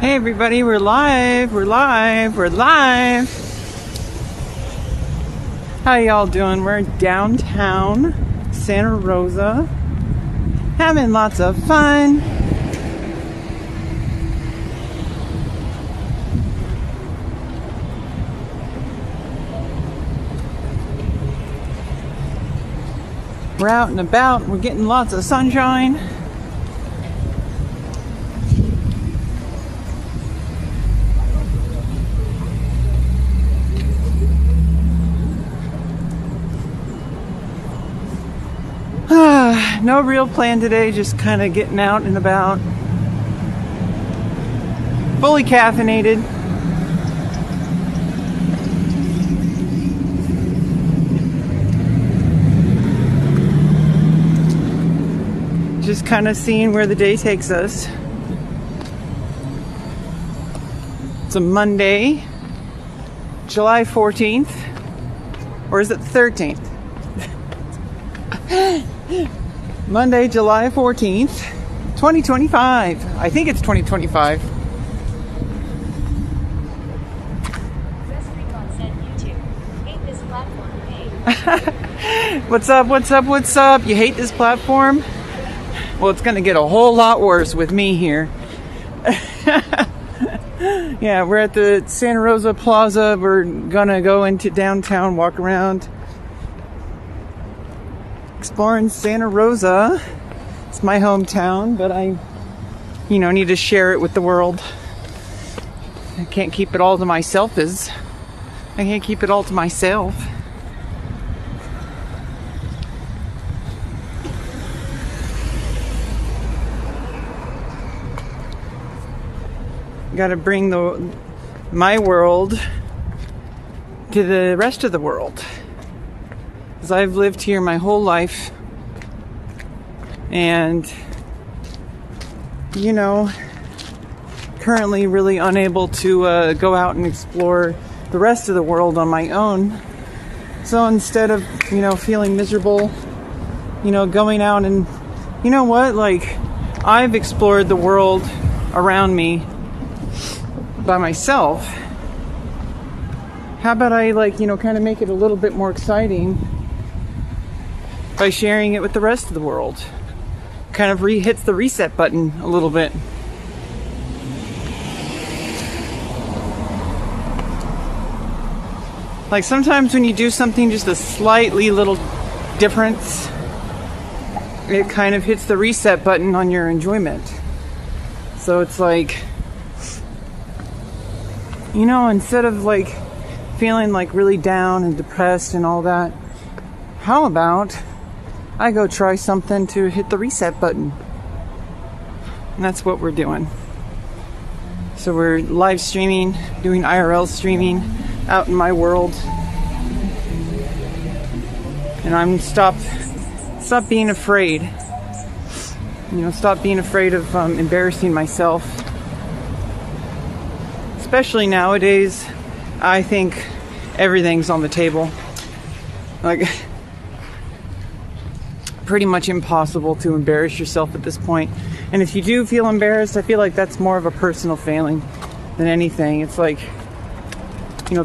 Hey everybody, we're live. How y'all doing? We're downtown Santa Rosa, having lots of fun. We're out and about, we're getting lots of sunshine. No real plan today, just kind of getting out and about. Fully caffeinated. Just kind of seeing where the day takes us. It's a Monday, July 14th, or is it the 13th? Monday, July 14th, 2025. I think it's 2025. What's up? You hate this platform? Well, it's going to get a whole lot worse with me here. Yeah, we're at the Santa Rosa Plaza. We're going to go into downtown, walk around. Exploring Santa Rosa. It's my hometown, but I, need to share it with the world. I can't keep it all to myself. Got to bring my world to the rest of the world. Because I've lived here my whole life, and currently really unable to go out and explore the rest of the world on my own. So instead of feeling miserable, going out and I've explored the world around me by myself. How about I kind of make it a little bit more exciting by sharing it with the rest of the world? Kind of hits the reset button a little bit. Like sometimes when you do something just a slightly little difference, it kind of hits the reset button on your enjoyment. So it's instead of feeling really down and depressed and all that, how about I go try something to hit the reset button? And that's what we're doing. So we're live streaming, doing IRL streaming out in my world. And I'm stop being afraid. Stop being afraid of embarrassing myself. Especially nowadays, I think everything's on the table. Pretty much impossible to embarrass yourself at this point. And if you do feel embarrassed, I feel like that's more of a personal failing than anything. It's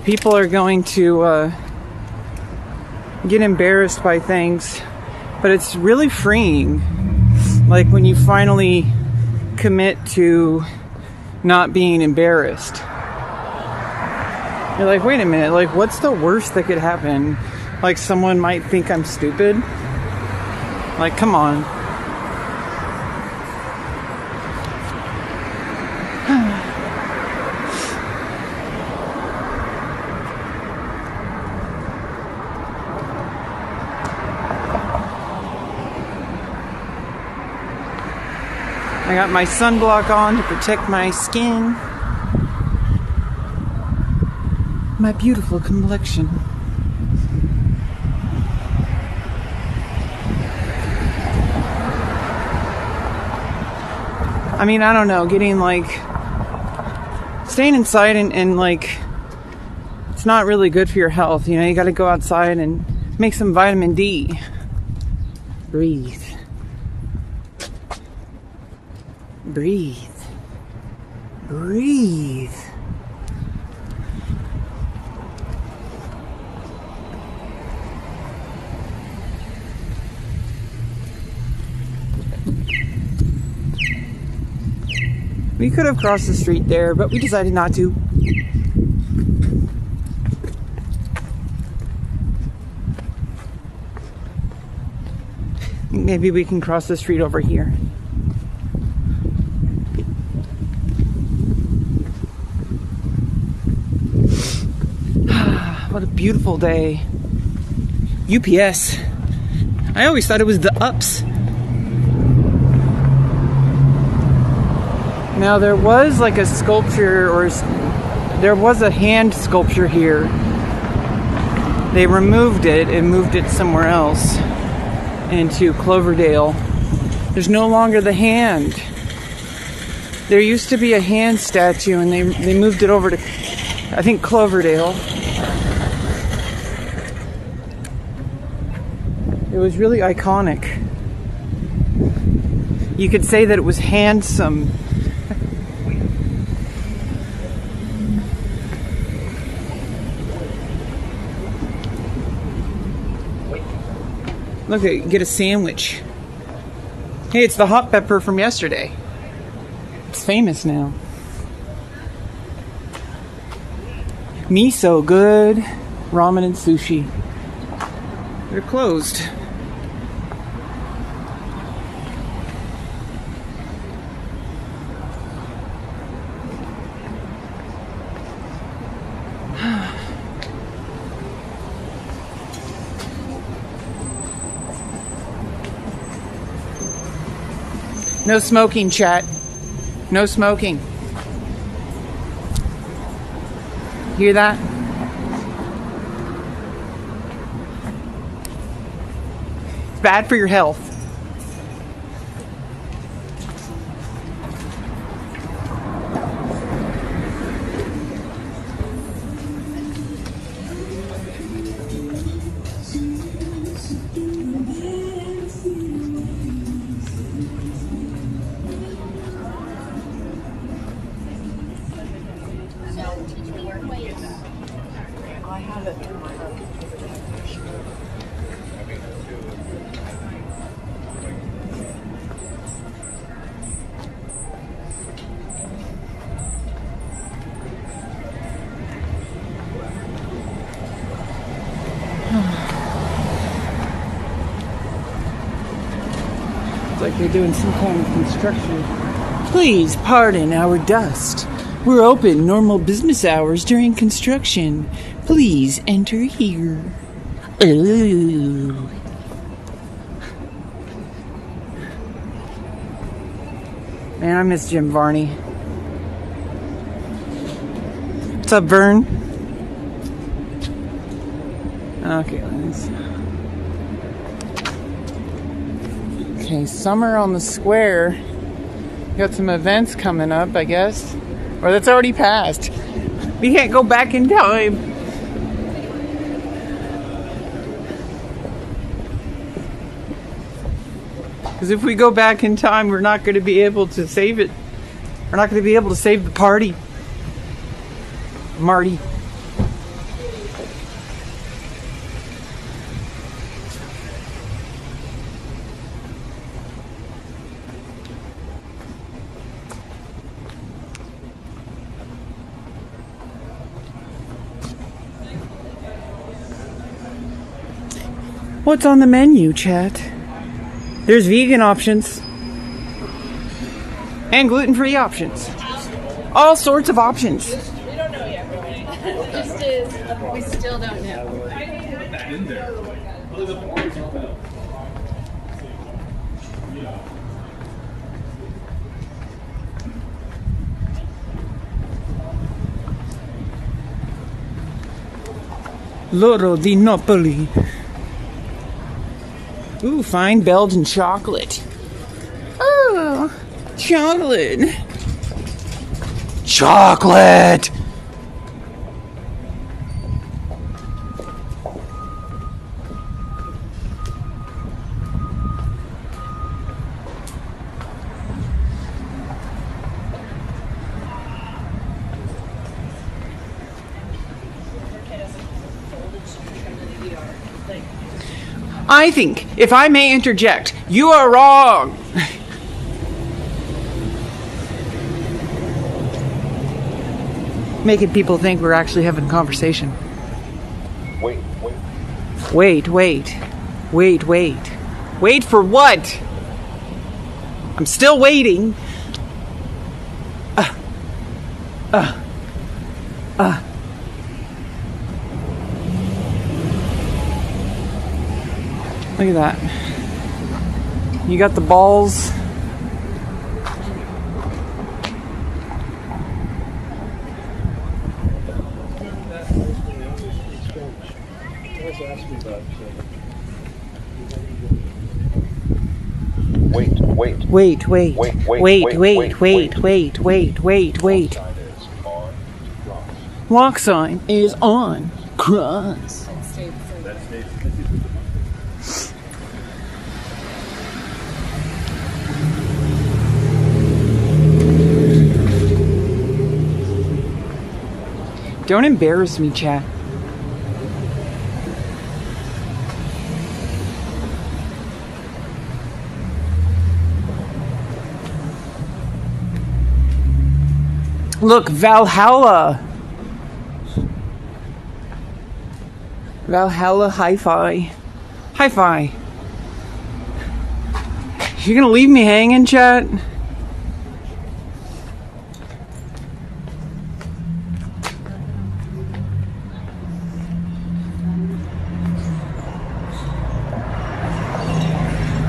people are going to get embarrassed by things, but it's really freeing. When you finally commit to not being embarrassed. You're like, wait a minute, what's the worst that could happen? Someone might think I'm stupid. Come on. I got my sunblock on to protect my skin. My beautiful complexion. I don't know, getting staying inside and it's not really good for your health. You got to go outside and make some vitamin D. Breathe. Breathe. We could have crossed the street there, but we decided not to. Maybe we can cross the street over here. What a beautiful day. UPS. I always thought it was the Ups. Now there was like a sculpture, or there was a hand sculpture here. They removed it and moved it somewhere else into Cloverdale. There's no longer the hand. There used to be a hand statue and they moved it over to, I think, Cloverdale. It was really iconic. You could say that it was handsome. Look, get a sandwich. Hey, it's the hot pepper from yesterday. It's famous now. Miso, good. Ramen and sushi. They're closed. No smoking, chat. No smoking. Hear that? It's bad for your health. Like they're doing some kind of construction. Please pardon our dust. We're open normal business hours during construction. Please enter here. Ooh. Man, I miss Jim Varney. What's up, Vern? Okay, let's... Okay, summer on the square. Got some events coming up, I guess. Or that's already passed. We can't go back in time. Because if we go back in time, we're not going to be able to save it. We're not going to be able to save the party. Marty. What's on the menu, chat? There's vegan options. And gluten-free options. All sorts of options. We don't know yet, really. Just is, we still don't know. Loro di Napoli. Ooh, fine Belgian chocolate. Oh, chocolate. Chocolate! I think, if I may interject, you are wrong. Making people think we're actually having a conversation. Wait. Wait for what? I'm still waiting. Look at that. You got the balls. Wait. Walk sign is on. Cross. Don't embarrass me, chat. Look, Valhalla. Valhalla hi-fi. Hi-fi. You gonna leave me hanging, chat?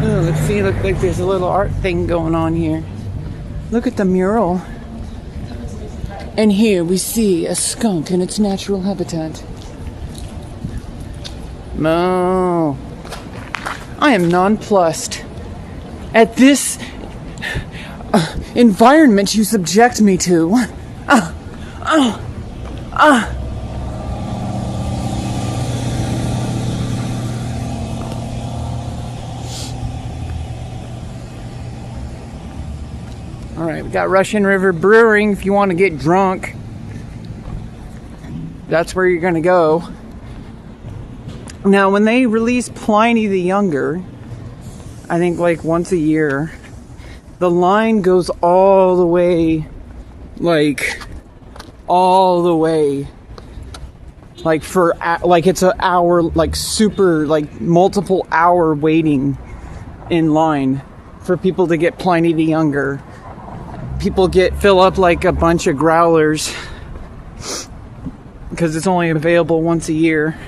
Oh, let's see, look like there's a little art thing going on here. Look at the mural. And here we see a skunk in its natural habitat. No. I am nonplussed at this environment you subject me to. Alright, we got Russian River Brewing if you want to get drunk. That's where you're going to go. Now, when they release Pliny the Younger, I think like once a year, the line goes all the way, like it's an hour, like super, like multiple hour waiting in line for people to get Pliny the Younger. People fill up like a bunch of growlers because it's only available once a year.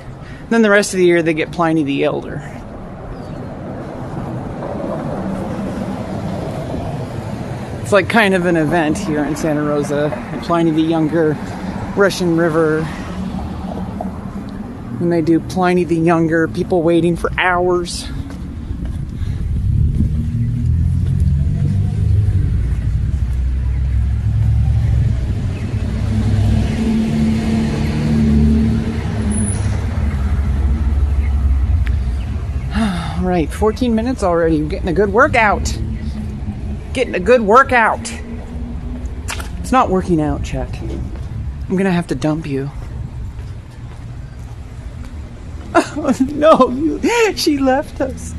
Then the rest of the year they get Pliny the Elder. It's like kind of an event here in Santa Rosa. Pliny the Younger, Russian River. When they do Pliny the Younger, people waiting for hours. Right, 14 minutes already. I'm getting a good workout. It's not working out, chat. I'm gonna have to dump you. Oh, no, she left us.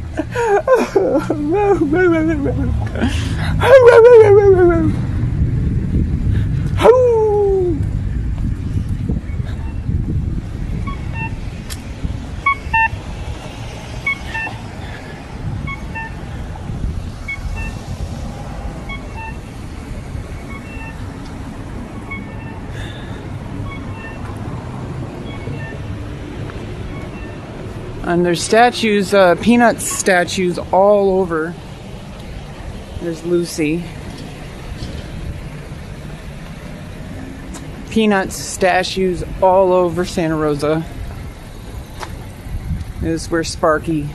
And there's statues, Peanuts statues all over. There's Lucy. Peanuts statues all over Santa Rosa. This is where Sparky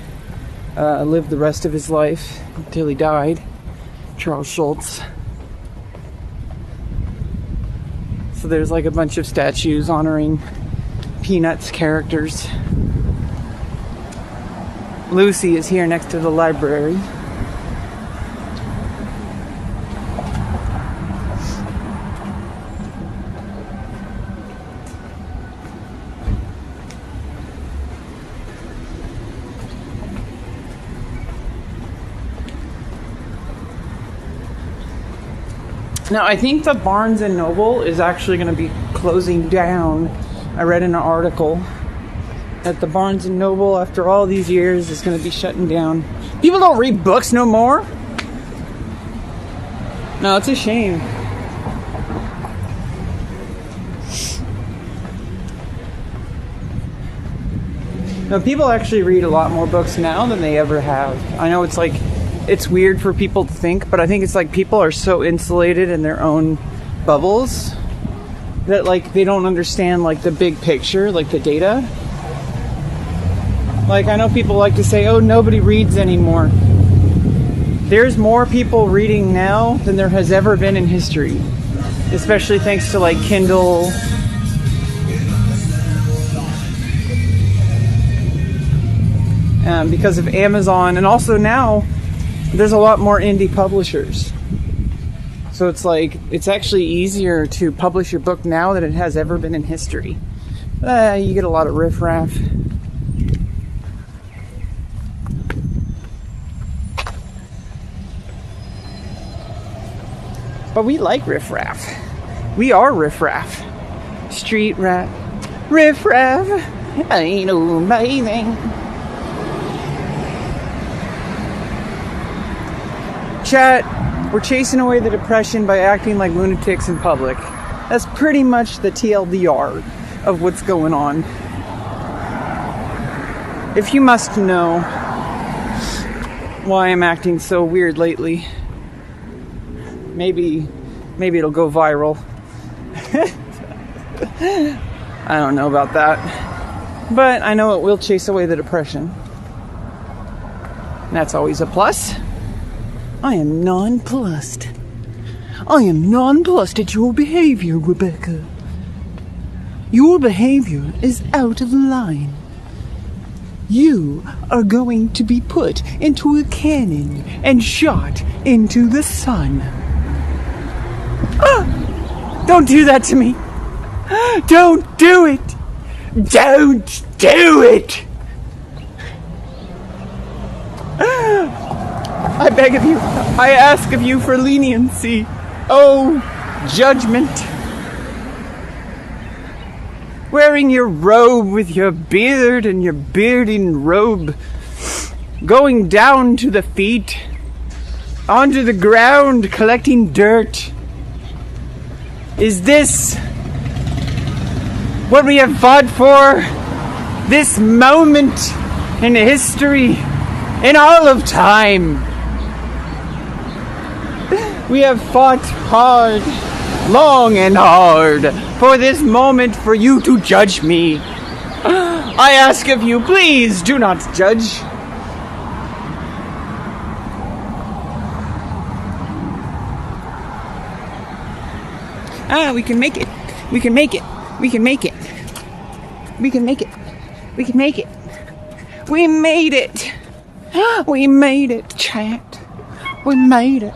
lived the rest of his life until he died. Charles Schultz. So there's like a bunch of statues honoring Peanuts characters. Lucy is here next to the library. Now, I think the Barnes and Noble is actually going to be closing down. I read in an article that the Barnes and Noble, after all these years, is going to be shutting down. People don't read books no more. No, it's a shame. No, people actually read a lot more books now than they ever have. I know it's like, it's weird for people to think, but I think it's like people are so insulated in their own bubbles that like they don't understand like the big picture, like the data. Like I know people like to say, oh, nobody reads anymore. There's more people reading now than there has ever been in history, especially thanks to like Kindle. Because of Amazon, and also now there's a lot more indie publishers. So it's like, it's actually easier to publish your book now than it has ever been in history. You get a lot of riffraff. But we like riffraff. We are riffraff. Street rat. Riffraff. Ain't amazing. Chat, we're chasing away the depression by acting like lunatics in public. That's pretty much the TLDR of what's going on. If you must know why I'm acting so weird lately, maybe it'll go viral. I don't know about that. But I know it will chase away the depression. That's always a plus. I am nonplussed. I am nonplussed at your behavior, Rebecca. Your behavior is out of line. You are going to be put into a cannon and shot into the sun. Ah! Don't do that to me. Don't do it. Don't do it. I beg of you, I ask of you for leniency. Oh, judgment. Wearing your robe with your beard and your bearding robe, going down to the feet, onto the ground, collecting dirt. Is this what we have fought for? This moment in history, in all of time? We have fought hard, long and hard, for this moment for you to judge me. I ask of you, please do not judge. We can make it. We can make it. We can make it. We can make it. We can make it. We made it. We made it, chat. We made it.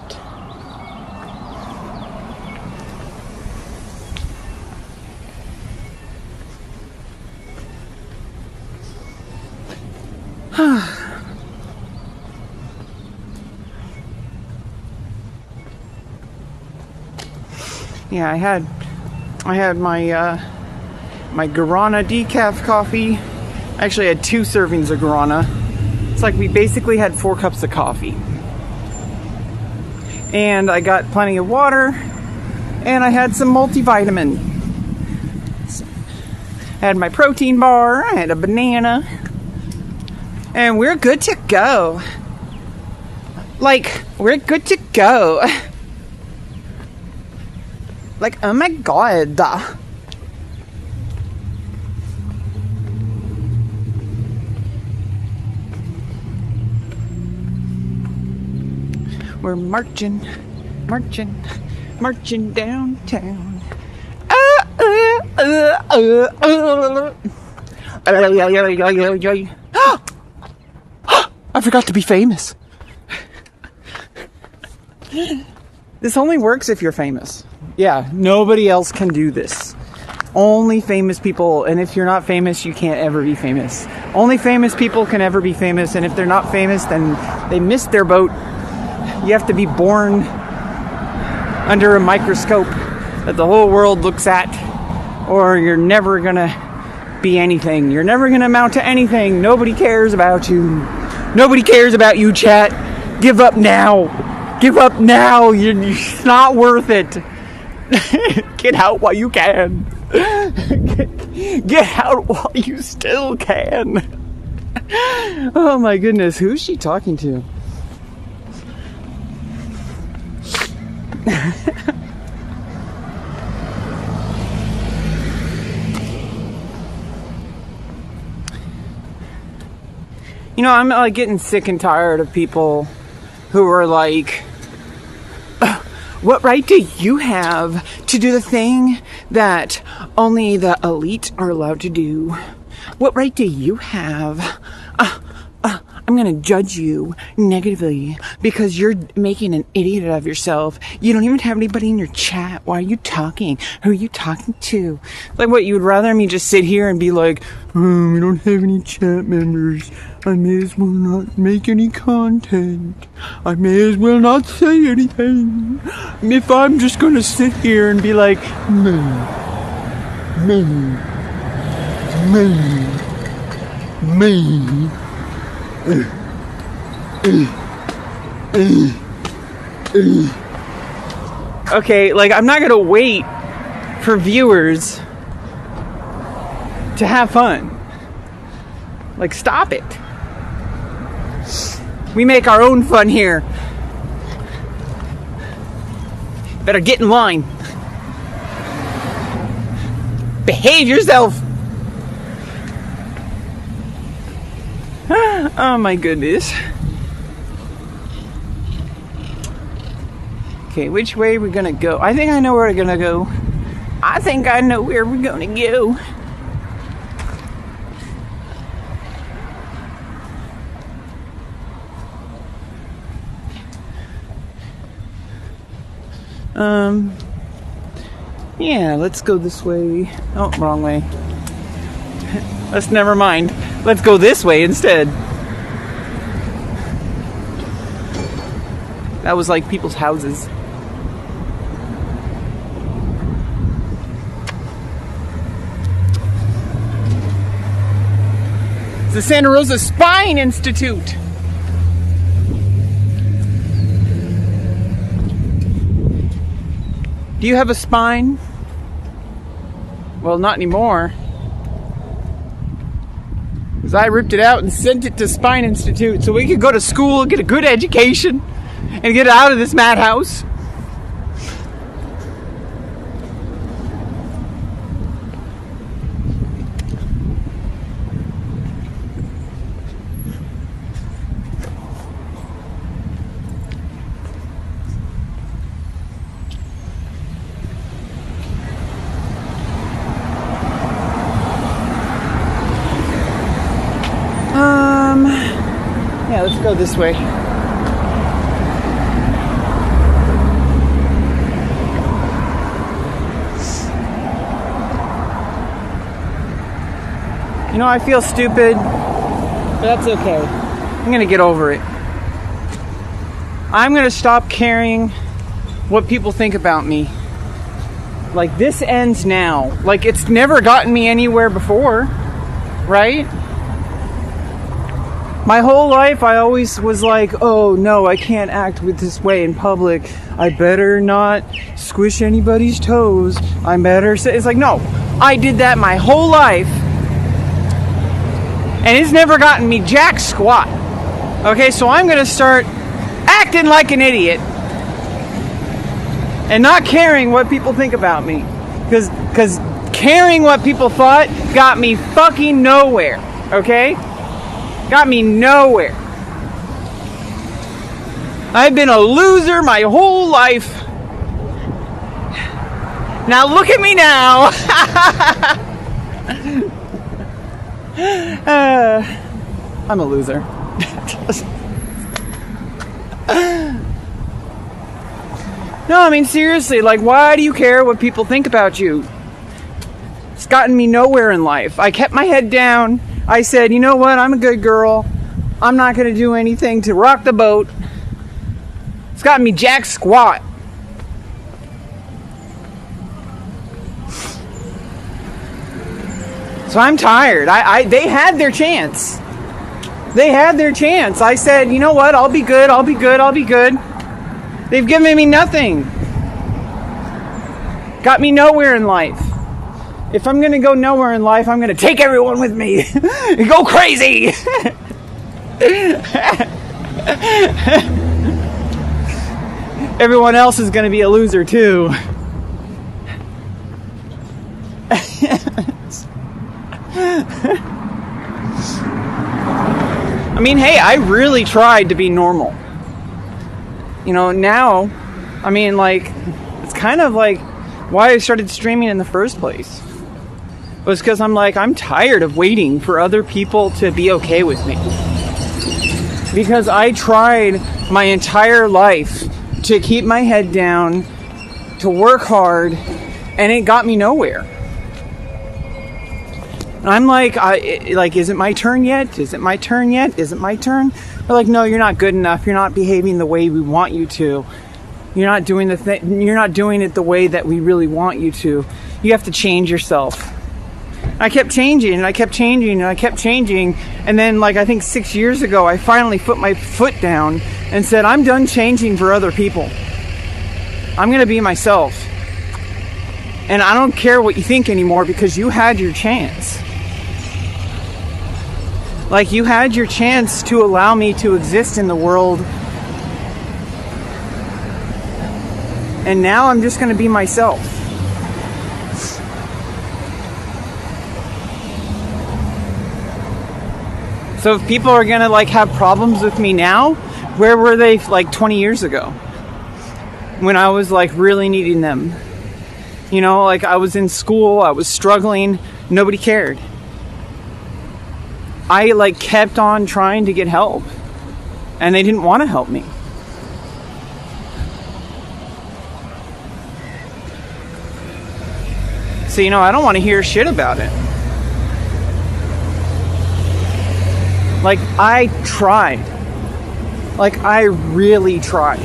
Yeah, I had my my guarana decaf coffee. I actually had 2 servings of guarana. It's like we basically had 4 cups of coffee. And I got plenty of water, and I had some multivitamin. I had my protein bar, I had a banana, and we're good to go. Like, we're good to go. Like, oh my god. We're marching downtown. I forgot to be famous. This only works if you're famous. Yeah, nobody else can do this. Only famous people, and if you're not famous, you can't ever be famous. Only famous people can ever be famous, and if they're not famous, then they missed their boat. You have to be born under a microscope that the whole world looks at, or you're never gonna be anything. You're never gonna amount to anything. Nobody cares about you. Nobody cares about you, chat. Give up now. Give up now. It's not worth it. Get out while you can. Get out while you still can. Oh my goodness, who's she talking to? You know, I'm like getting sick and tired of people who are like, what right do you have to do the thing that only the elite are allowed to do? What right do you have? I'm gonna judge you negatively because you're making an idiot of yourself. You don't even have anybody in your chat. Why are you talking? Who are you talking to? Like, what, you would rather me just sit here and be like, we don't have any chat members. I may as well not make any content. I may as well not say anything. If I'm just gonna sit here and be like, me. Okay, like, I'm not gonna wait for viewers to have fun. Like, stop it. We make our own fun here. Better get in line. Behave yourself. Oh my goodness. Okay, which way are we gonna go? I think I know where we're gonna go. I think I know where we're gonna go. Yeah, let's go this way. Oh, wrong way. Let's never mind. Let's go this way instead. That was like people's houses. It's the Santa Rosa Spine Institute. Do you have a spine? Well, not anymore. Because I ripped it out and sent it to Spine Institute so we could go to school, get a good education, and get out of this madhouse. Yeah, let's go this way. You know, I feel stupid, but that's okay. I'm gonna get over it. I'm gonna stop caring what people think about me. Like, this ends now. Like, it's never gotten me anywhere before, right? My whole life, I always was like, oh no, I can't act with this way in public. I better not squish anybody's toes. I better say, it's like, no, I did that my whole life. And it's never gotten me jack squat. Okay, so I'm gonna start acting like an idiot. And not caring what people think about me. Because caring what people thought got me fucking nowhere. Okay? Got me nowhere. I've been a loser my whole life. Now look at me now. I'm a loser. No, I mean, seriously, like, why do you care what people think about you? It's gotten me nowhere in life. I kept my head down. I said, you know what, I'm a good girl. I'm not going to do anything to rock the boat. It's gotten me jack squat. So I'm tired. They had their chance. They had their chance. I said, you know what? I'll be good. I'll be good. I'll be good. They've given me nothing. Got me nowhere in life. If I'm going to go nowhere in life, I'm going to take everyone with me and go crazy. Everyone else is going to be a loser too. I mean, hey, I really tried to be normal. You know, now, I mean, like, it's kind of like why I started streaming in the first place. It was because I'm tired of waiting for other people to be okay with me. Because I tried my entire life to keep my head down, to work hard, and it got me nowhere. And I'm like, is it my turn yet? Is it my turn yet? Is it my turn? They're like, no, you're not good enough. You're not behaving the way we want you to. You're not doing you're not doing it the way that we really want you to. You have to change yourself. I kept changing, and I kept changing, and I kept changing. And then, like, I think 6 years ago, I finally put my foot down and said, I'm done changing for other people. I'm going to be myself. And I don't care what you think anymore, because you had your chance. Like, you had your chance to allow me to exist in the world. And now I'm just going to be myself. So if people are going to, like, have problems with me now, where were they, like, 20 years ago? When I was, like, really needing them. You know, like, I was in school, I was struggling, nobody cared. I, like, kept on trying to get help. And they didn't want to help me. So, you know, I don't want to hear shit about it. Like, I tried. Like, I really tried.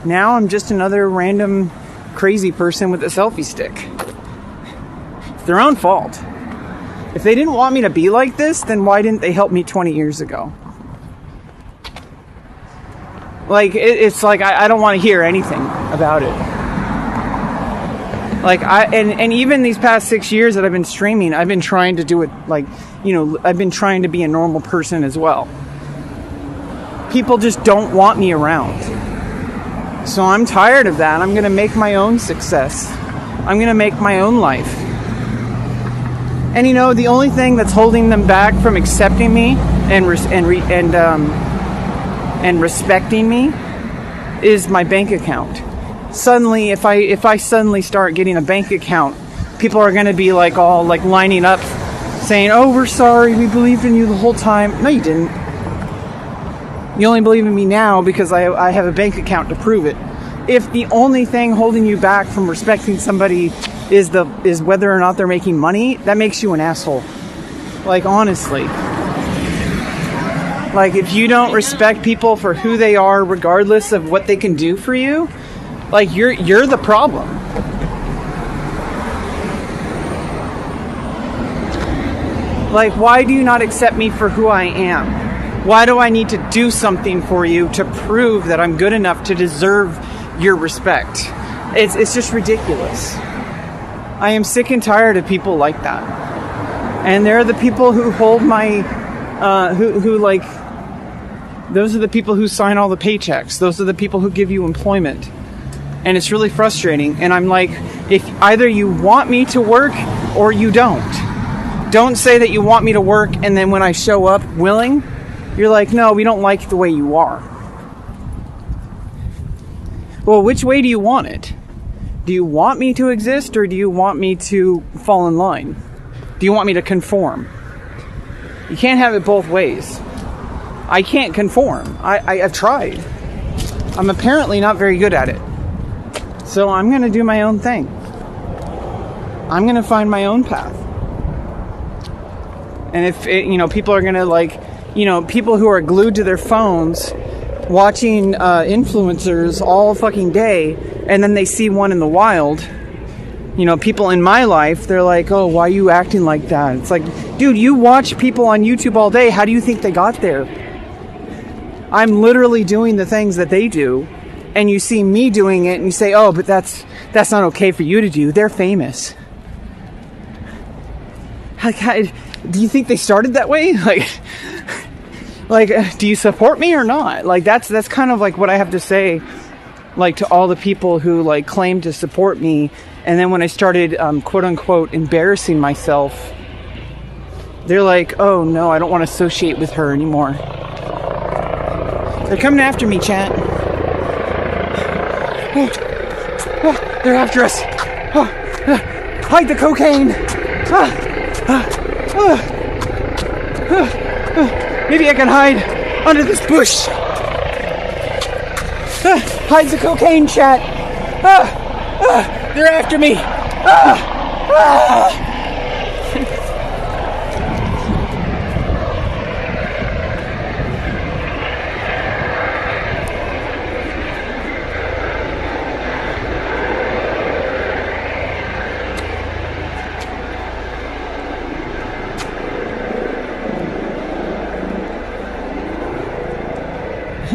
Now I'm just another random crazy person with a selfie stick. It's their own fault. If they didn't want me to be like this, then why didn't they help me 20 years ago? Like, it's like I don't want to hear anything about it. Like, and even these past 6 years that I've been streaming, I've been trying to do it, like, you know, I've been trying to be a normal person as well. People just don't want me around. So I'm tired of that. I'm going to make my own success. I'm going to make my own life. And, you know, the only thing that's holding them back from accepting me and respecting me is my bank account. Suddenly, if I suddenly start getting a bank account, people are going to be like all like lining up saying, oh, we're sorry, we believed in you the whole time. No, you didn't. You only believe in me now because I have a bank account to prove it. If the only thing holding you back from respecting somebody is whether or not they're making money, that makes you an asshole. Like, honestly. Like, if you don't respect people for who they are regardless of what they can do for you, like, you're the problem. Like, why do you not accept me for who I am? Why do I need to do something for you to prove that I'm good enough to deserve your respect? It's just ridiculous. I am sick and tired of people like that. And they're the people who hold my, who like, those are the people who sign all the paychecks. Those are the people who give you employment. And it's really frustrating. And I'm like, if either you want me to work or you don't. Don't say that you want me to work and then when I show up willing, you're like, no, we don't like the way you are. Well, which way do you want it? Do you want me to exist or do you want me to fall in line? Do you want me to conform? You can't have it both ways. I can't conform. I've tried. I'm apparently not very good at it. So I'm going to do my own thing. I'm going to find my own path. And if, people are going to, like, people who are glued to their phones watching influencers all fucking day and then they see one in the wild, you know, people in my life, they're like, oh, why are you acting like that? It's like, dude, you watch people on YouTube all day. How do you think they got there? I'm literally doing the things that they do, and you see me doing it, and you say, oh, but that's not okay for you to do. They're famous. Do you think they started that way? Like, do you support me or not? Like, that's kind of like what I have to say, like, to all the people who like claim to support me. And then when I started, quote unquote, embarrassing myself, they're like, oh no, I don't want to associate with her anymore. They're coming after me, chat. Oh, they're after us. Hide the cocaine. Maybe I can hide under this bush. Hide the cocaine, chat. They're after me.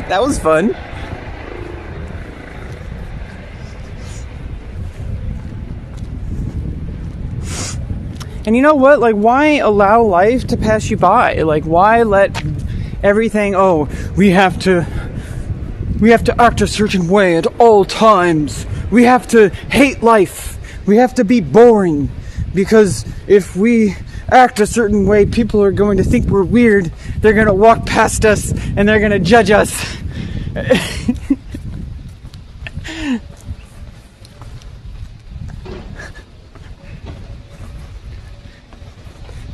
That was fun. And you know what? Like, why allow life to pass you by? Like, why let everything, oh, we have to act a certain way at all times. We have to hate life. We have to be boring. Because if we act a certain way, people are going to think we're weird. They're going to walk past us and they're going to judge us.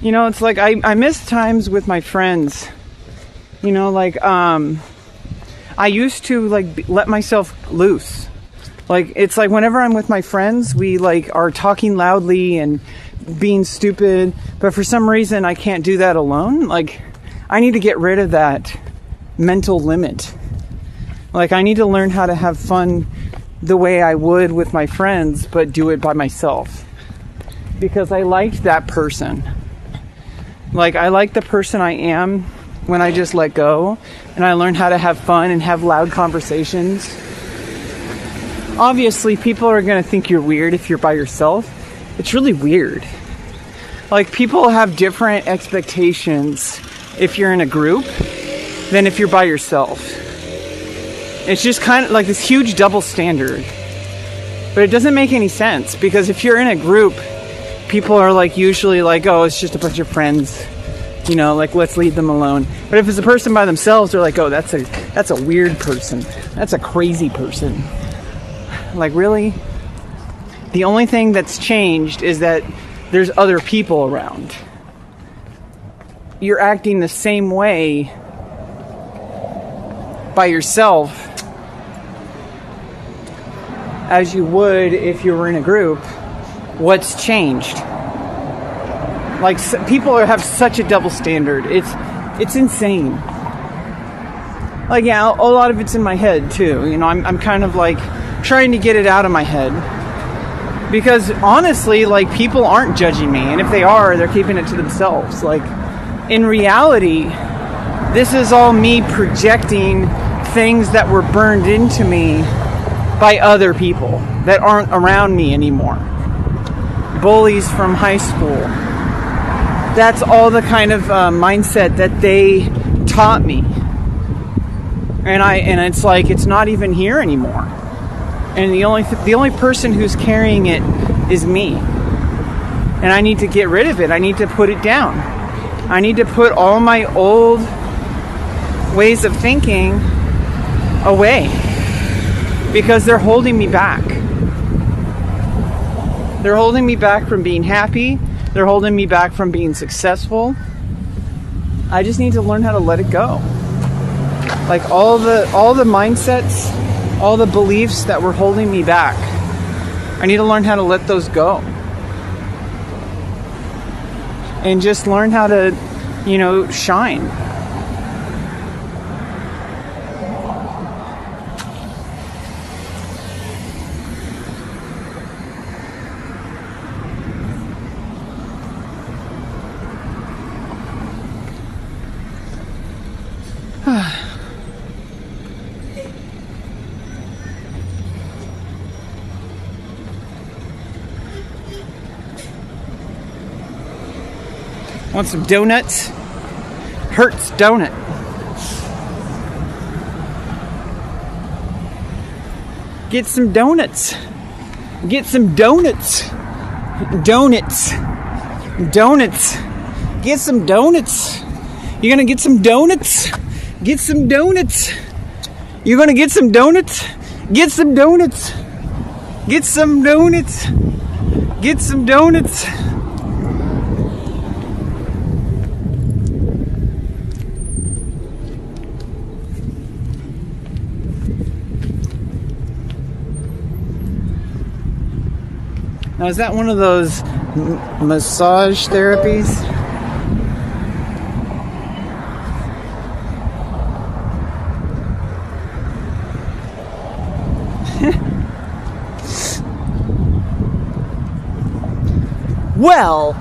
You know, it's like I miss times with my friends. You know, like I used to like let myself loose. Like, it's like whenever I'm with my friends, we like are talking loudly and being stupid, but for some reason I can't do that alone. Like, I need to get rid of that mental limit. Like, I need to learn how to have fun the way I would with my friends, but do it by myself. Because I liked that person. Like, I like the person I am when I just let go and I learn how to have fun and have loud conversations. Obviously, people are going to think you're weird if you're by yourself. It's really weird. Like, people have different expectations if you're in a group than if you're by yourself. It's just kind of like this huge double standard. But it doesn't make any sense, because if you're in a group, people are like usually like, oh, it's just a bunch of friends, you know, like, let's leave them alone. But if it's a person by themselves, they're like, oh, that's a weird person. That's a crazy person. Like, really? The only thing that's changed is that there's other people around. You're acting the same way by yourself as you would if you were in a group. What's changed? Like, people have such a double standard. It's insane. Like, yeah, a lot of it's in my head too. You know, I'm kind of like trying to get it out of my head, because honestly, like, people aren't judging me, and if they are, they're keeping it to themselves. Like, in reality, this is all me projecting things that were burned into me by other people that aren't around me anymore. Bullies from high school. That's all the kind of mindset that they taught me. And it's like, it's not even here anymore. And the only person who's carrying it is me. And I need to get rid of it. I need to put it down. I need to put all my old ways of thinking away, because they're holding me back. They're holding me back from being happy. They're holding me back from being successful. I just need to learn how to let it go. Like, all the mindsets, all the beliefs that were holding me back, I need to learn how to let those go. And just learn how to, you know, shine. Want some donuts? Hurts donut. Get some donuts. Get some donuts. Donuts. Donuts. Get some donuts. You're gonna get some donuts? Get some donuts. You're gonna get some donuts? Get some donuts. Get some donuts. Get some donuts. Now, is that one of those massage therapies? Well,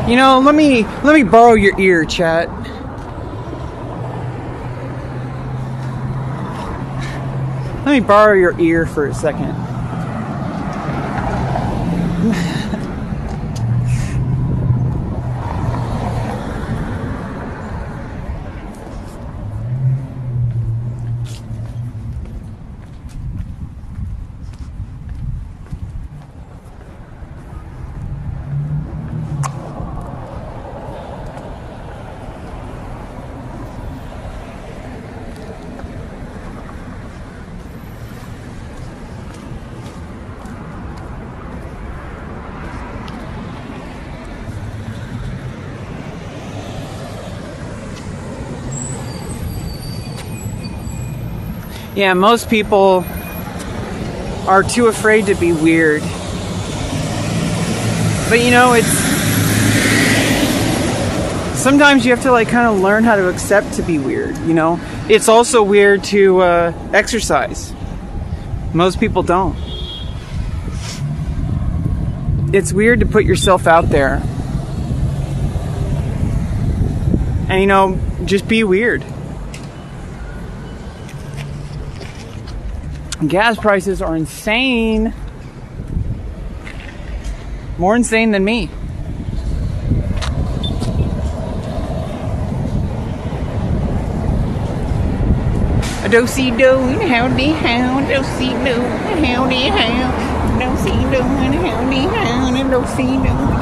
you know, let me borrow your ear, chat. Let me borrow your ear for a second. Yeah, most people are too afraid to be weird. But you know, it's sometimes you have to like kind of learn how to accept to be weird, you know? It's also weird to exercise. Most people don't. It's weird to put yourself out there. And you know, just be weird. Gas prices are insane. More insane than me. Do-see-do, howdy-how, do-see-do, howdy-how, do-see-do, howdy-how, do-see-do.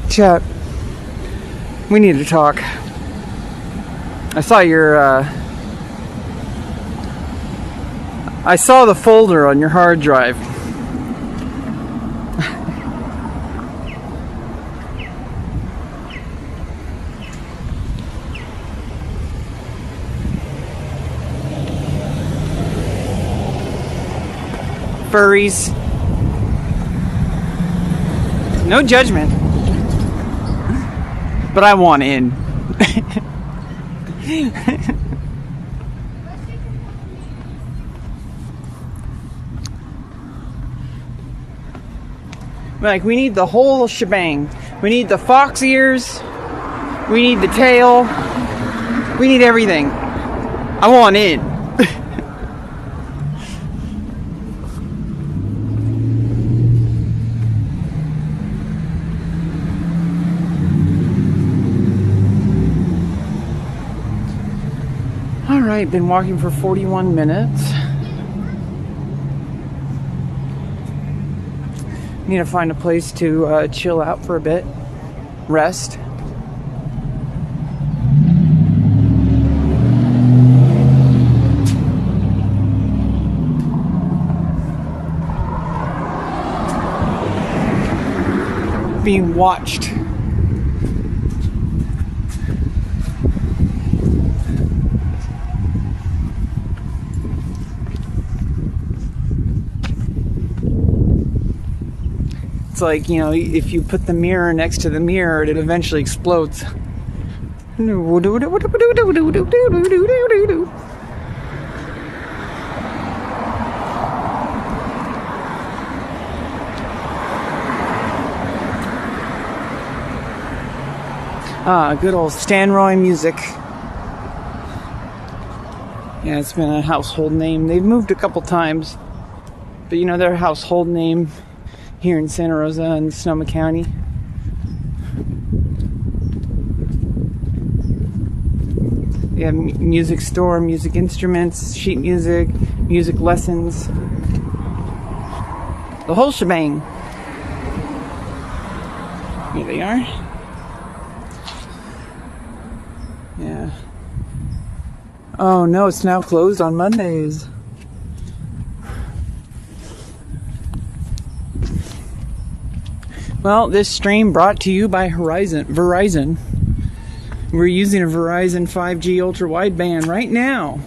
Chat, we need to talk. I saw your, I saw the folder on your hard drive. Furries. No judgment. But I want in. Like, we need the whole shebang. We need the fox ears. We need the tail. We need everything. I want in. Alright, been walking for 41 minutes. Need to find a place to chill out for a bit. Rest. Being watched. It's like, you know, if you put the mirror next to the mirror, it eventually explodes. Good old Stan Roy music. Yeah, it's been a household name. They've moved a couple times, but you know, they're a household name here in Santa Rosa and Sonoma County. They have music store, music instruments, sheet music, music lessons, the whole shebang. Here they are. Yeah. Oh no, it's now closed on Mondays. Well, this stream brought to you by Verizon. We're using a Verizon 5G ultra wideband right now.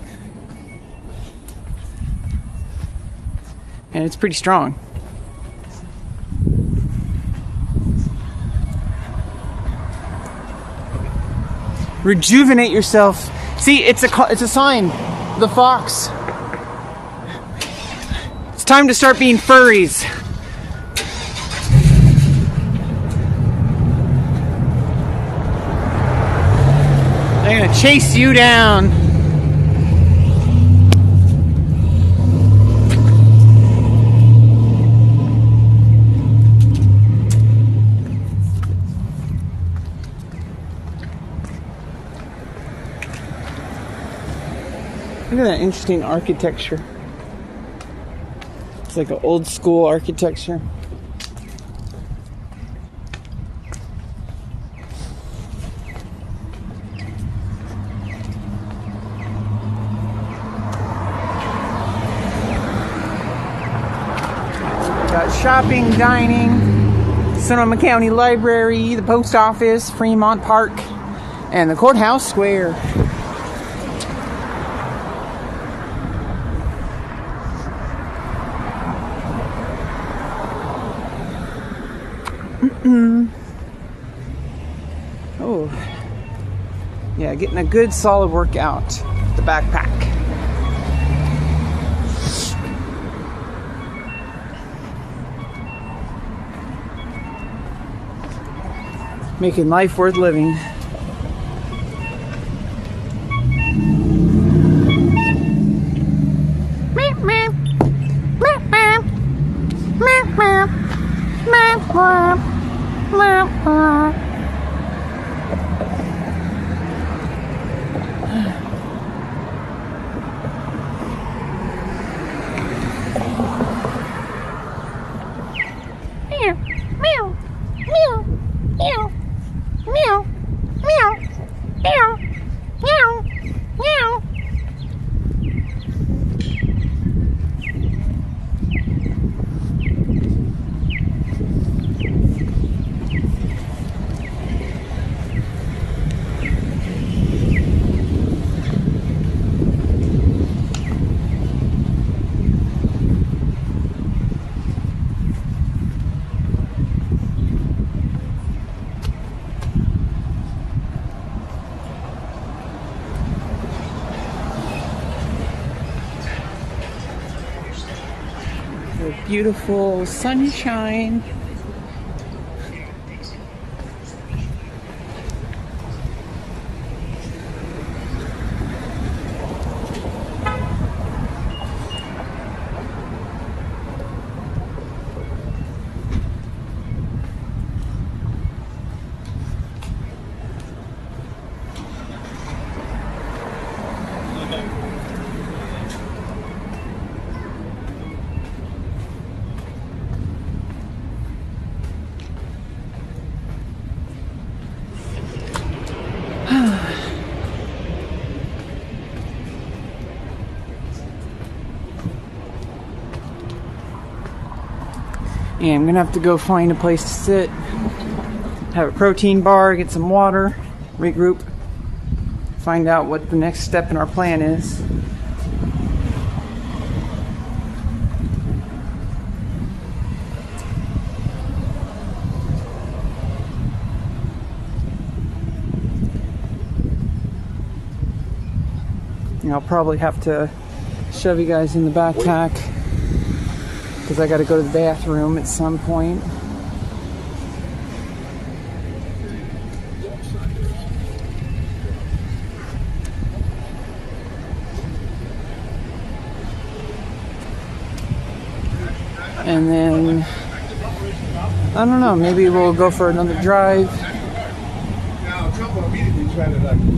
And it's pretty strong. Rejuvenate yourself. See, it's a sign. The fox. It's time to start being furries. They're gonna chase you down. Look at that interesting architecture. It's like an old school architecture. Got shopping, dining, Sonoma County Library, the post office, Fremont Park, and the courthouse square. Oh, yeah, getting a good solid workout with the backpack. Making life worth living. Beautiful sunshine. Yeah, I'm gonna have to go find a place to sit, have a protein bar, get some water, regroup, find out what the next step in our plan is. I'll probably have to shove you guys in the backpack because I got to go to the bathroom at some point. And then, I don't know, maybe we'll go for another drive. Now, Trump will immediately try to federalize.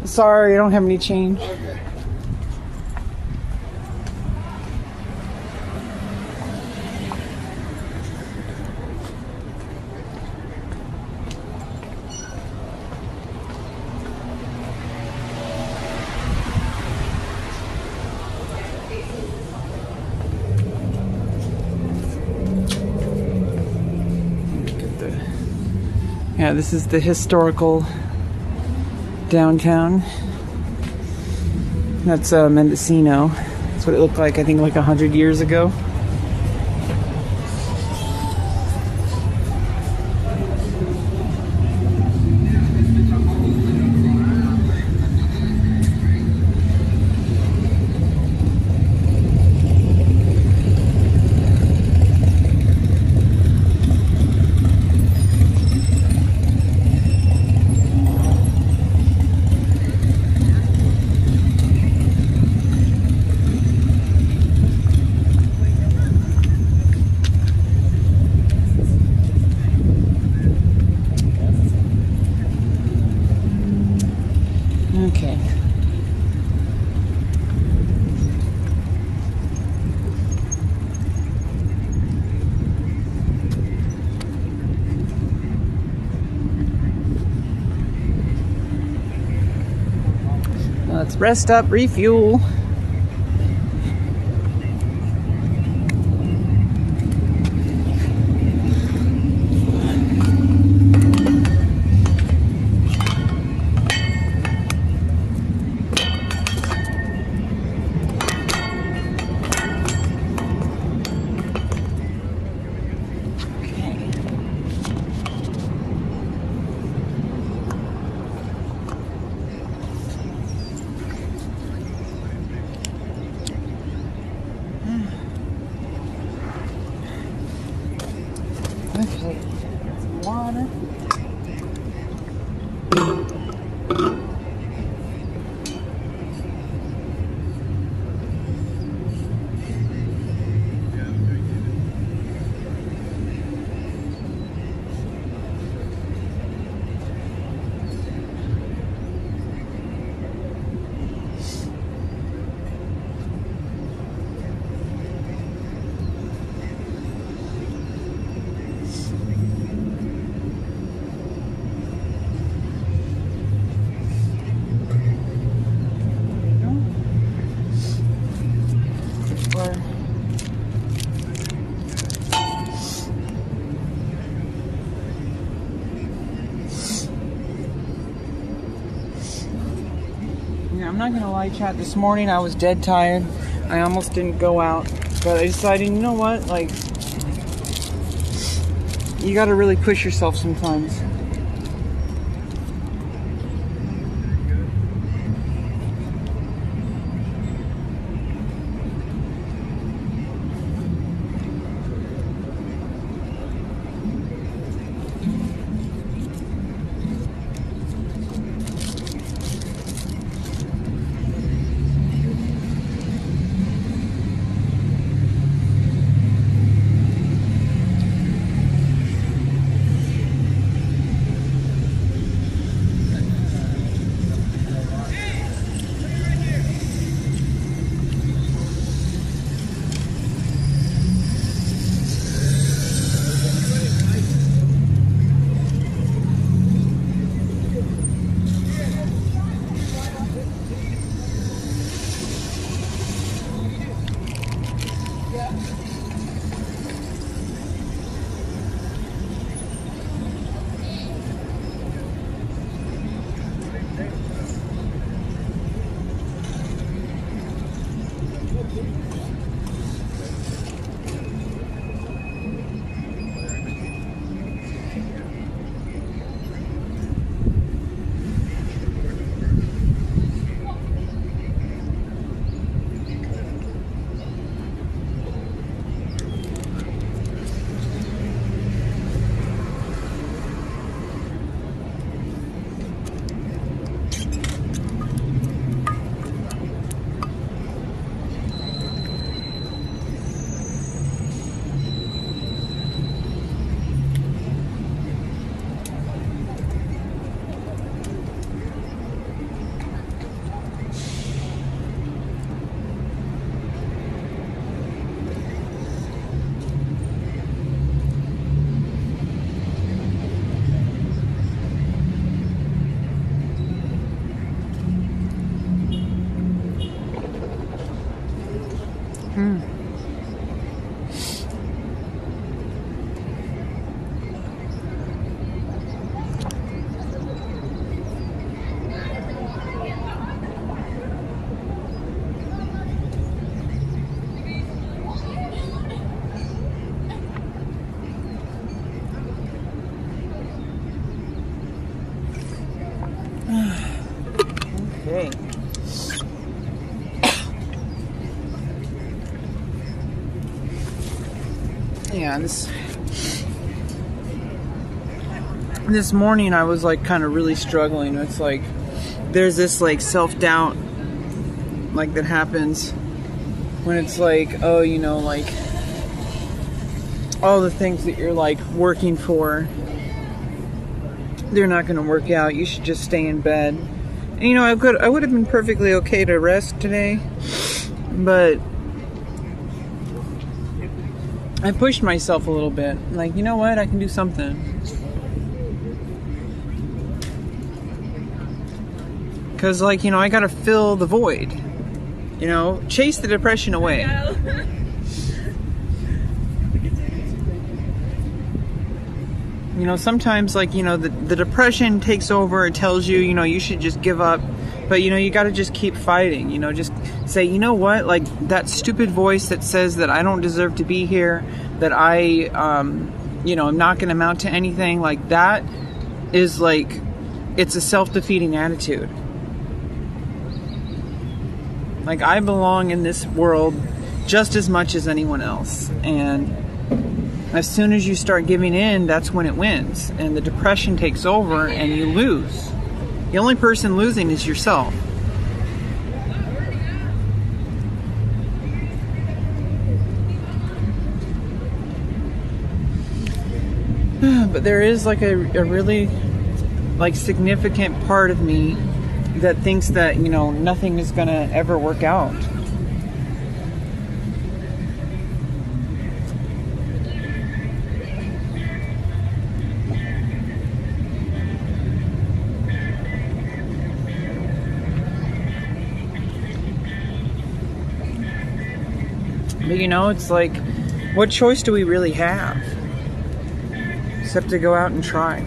Sorry, I don't have any change. Okay. Yeah, this is the historical downtown. That's Mendocino. That's what it looked like, I think, like 100 years ago. Okay. Let's rest up, refuel. Okay, some water. Yeah, I'm not gonna lie, chat. This morning I was dead tired. I almost didn't go out, but I decided, you know what? Like, you gotta really push yourself sometimes. Okay. Yeah, this morning I was like kind of really struggling. It's like there's this like self-doubt like that happens when it's like, oh, you know, like all the things that you're like working for, they're not going to work out. You should just stay in bed. And you know, I would have been perfectly okay to rest today, but I pushed myself a little bit. Like, you know what? I can do something. Because, like, you know, I got to fill the void. You know, chase the depression away. You know, sometimes, like, you know, the depression takes over. It tells you, you know, you should just give up. But, you know, you got to just keep fighting. You know, just say, you know what? Like, that stupid voice that says that I don't deserve to be here, that I, you know, I'm not going to amount to anything. Like, that is, like, it's a self-defeating attitude. Like, I belong in this world just as much as anyone else. And as soon as you start giving in, that's when it wins. And the depression takes over and you lose. The only person losing is yourself. But there is like a really like significant part of me that thinks that, you know, nothing is gonna ever work out. But you know, it's like, what choice do we really have? Except to go out and try.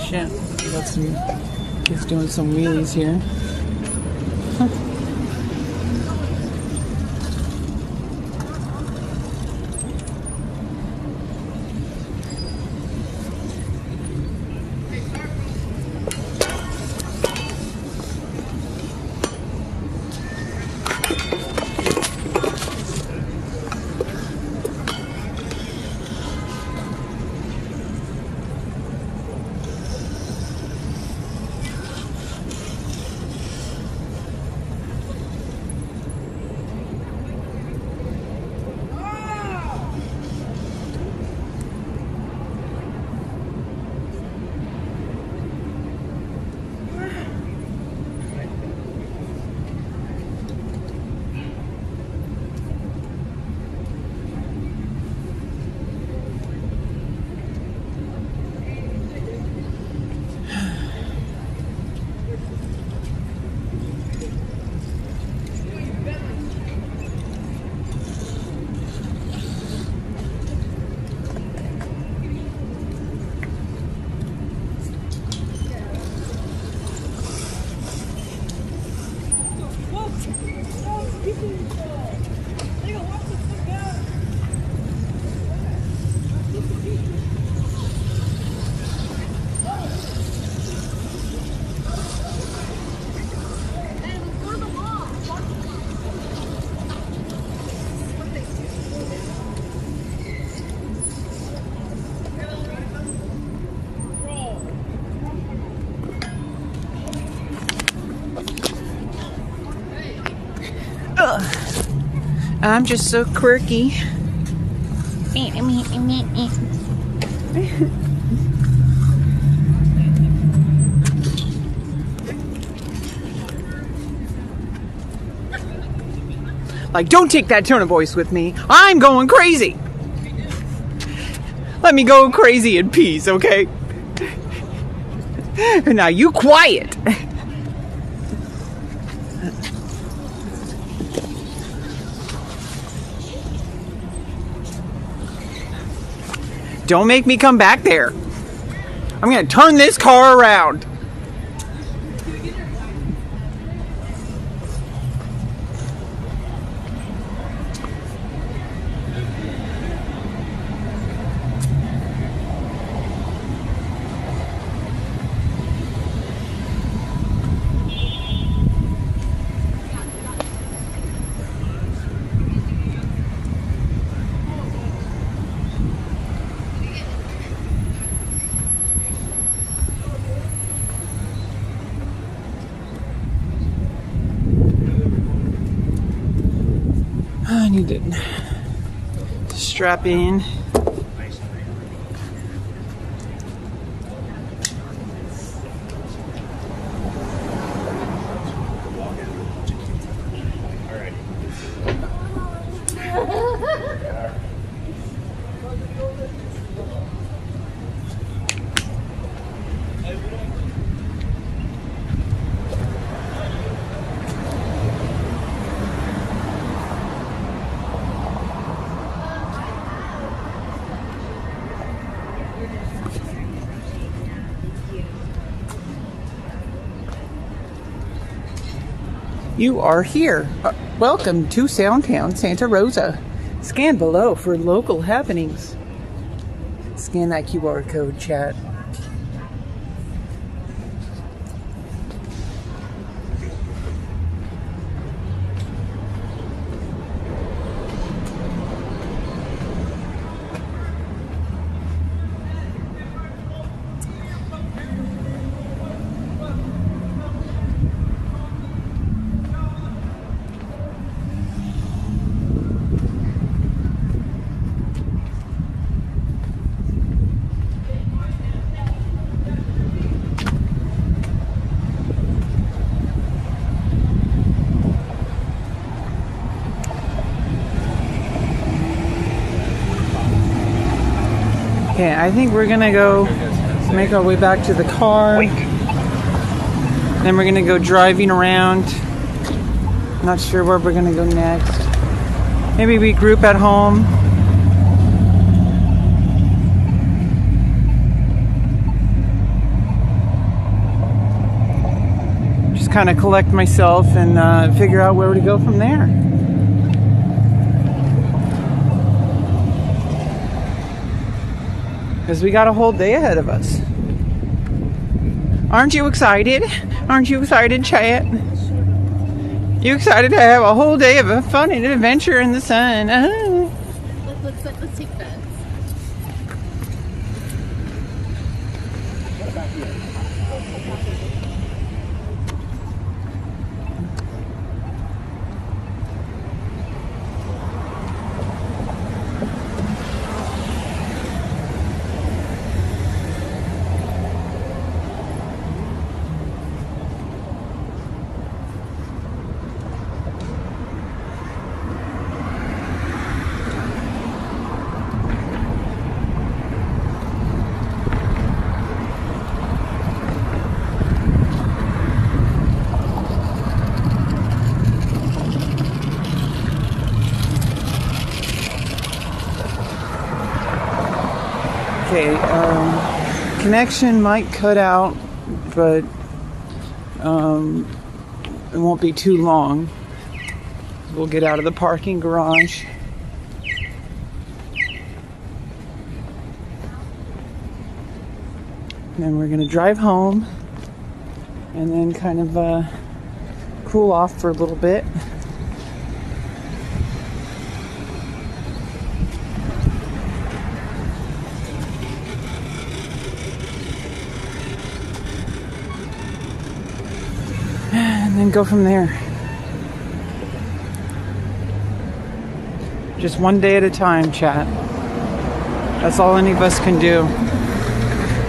Shit, got some kids doing some wheelies here. I'm just so quirky. Like, don't take that tone of voice with me. I'm going crazy. Let me go crazy in peace, okay? Now you quiet. Don't make me come back there. I'm gonna turn this car around. I need to strap in. You are here. Welcome to Soundtown, Santa Rosa. Scan below for local happenings. Scan that QR code, chat. Okay, I think we're gonna go make our way back to the car. Then we're gonna go driving around. Not sure where we're gonna go next. Maybe we group at home. Just kind of collect myself and figure out where to go from there. Because we got a whole day ahead of us. Aren't you excited? Aren't you excited, chat? You excited to have a whole day of fun and adventure in the sun? Let's take bets. Okay, connection might cut out, but it won't be too long. We'll get out of the parking garage. And then we're gonna drive home and then kind of cool off for a little bit. And then go from there. Just one day at a time, chat. That's all any of us can do.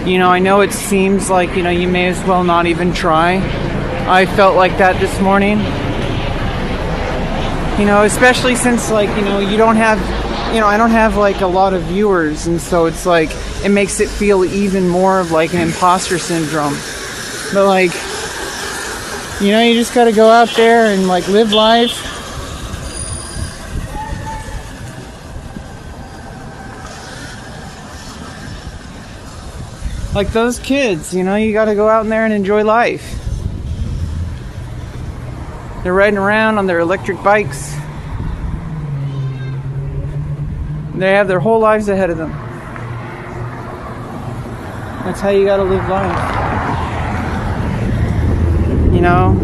You know, I know it seems like, you know, you may as well not even try. I felt like that this morning. You know, especially since, like, you know, you don't have, you know, I don't have like a lot of viewers, and so it's like it makes it feel even more of like an imposter syndrome. But like, you know, you just got to go out there and like live life. Like those kids, you know, you got to go out in there and enjoy life. They're riding around on their electric bikes. They have their whole lives ahead of them. That's how you gotta live life. You know?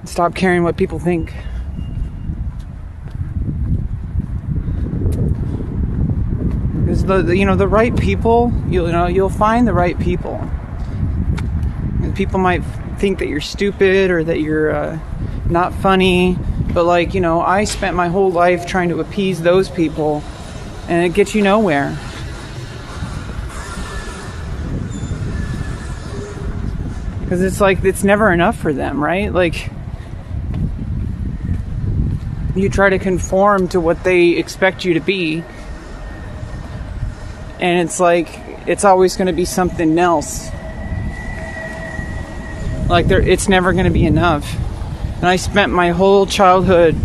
Stop caring what people think. Because the right people, you'll find the right people. And people might think that you're stupid or that you're not funny, but like, you know, I spent my whole life trying to appease those people, and it gets you nowhere. Because it's like, it's never enough for them, right? Like, you try to conform to what they expect you to be, and it's like, it's always going to be something else. Like, it's never going to be enough. And I spent my whole childhood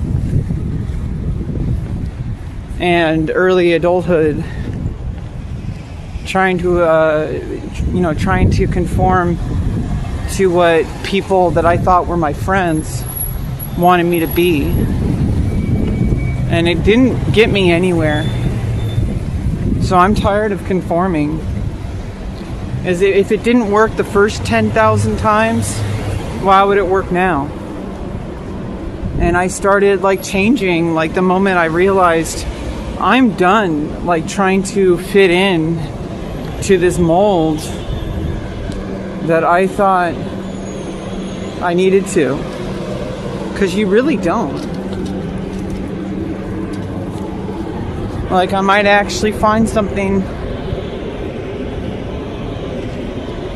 and early adulthood trying to conform to what people that I thought were my friends wanted me to be. And it didn't get me anywhere. So I'm tired of conforming. As if it didn't work the first 10,000 times, why would it work now? And I started like changing like the moment I realized I'm done like trying to fit in to this mold that I thought I needed to. Because you really don't. Like, I might actually find something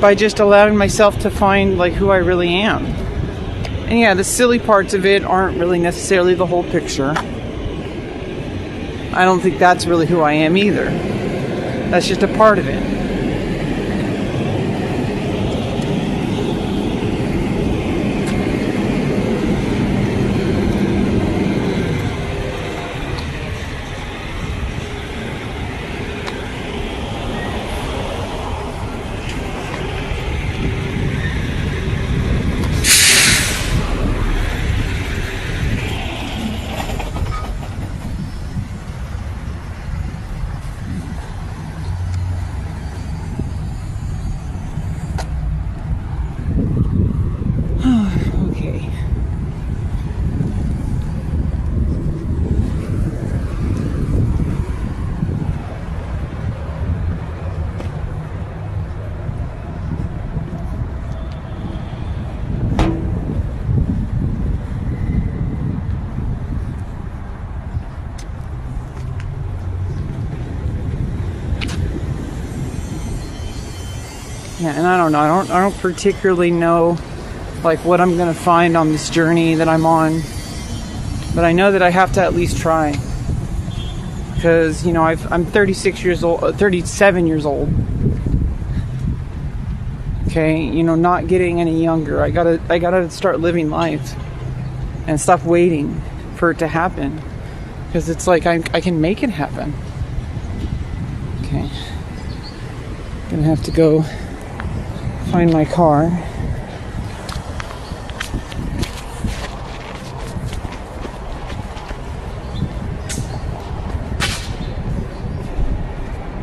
by just allowing myself to find like who I really am. And yeah, the silly parts of it aren't really necessarily the whole picture. I don't think that's really who I am either. That's just a part of it. Yeah, and I don't know. I don't particularly know like what I'm gonna find on this journey that I'm on, but I know that I have to at least try. Because you know I'm 37 years old. Okay, you know, not getting any younger. I gotta start living life and stop waiting for it to happen. Because it's like I can make it happen. Okay, gonna have to go find my car.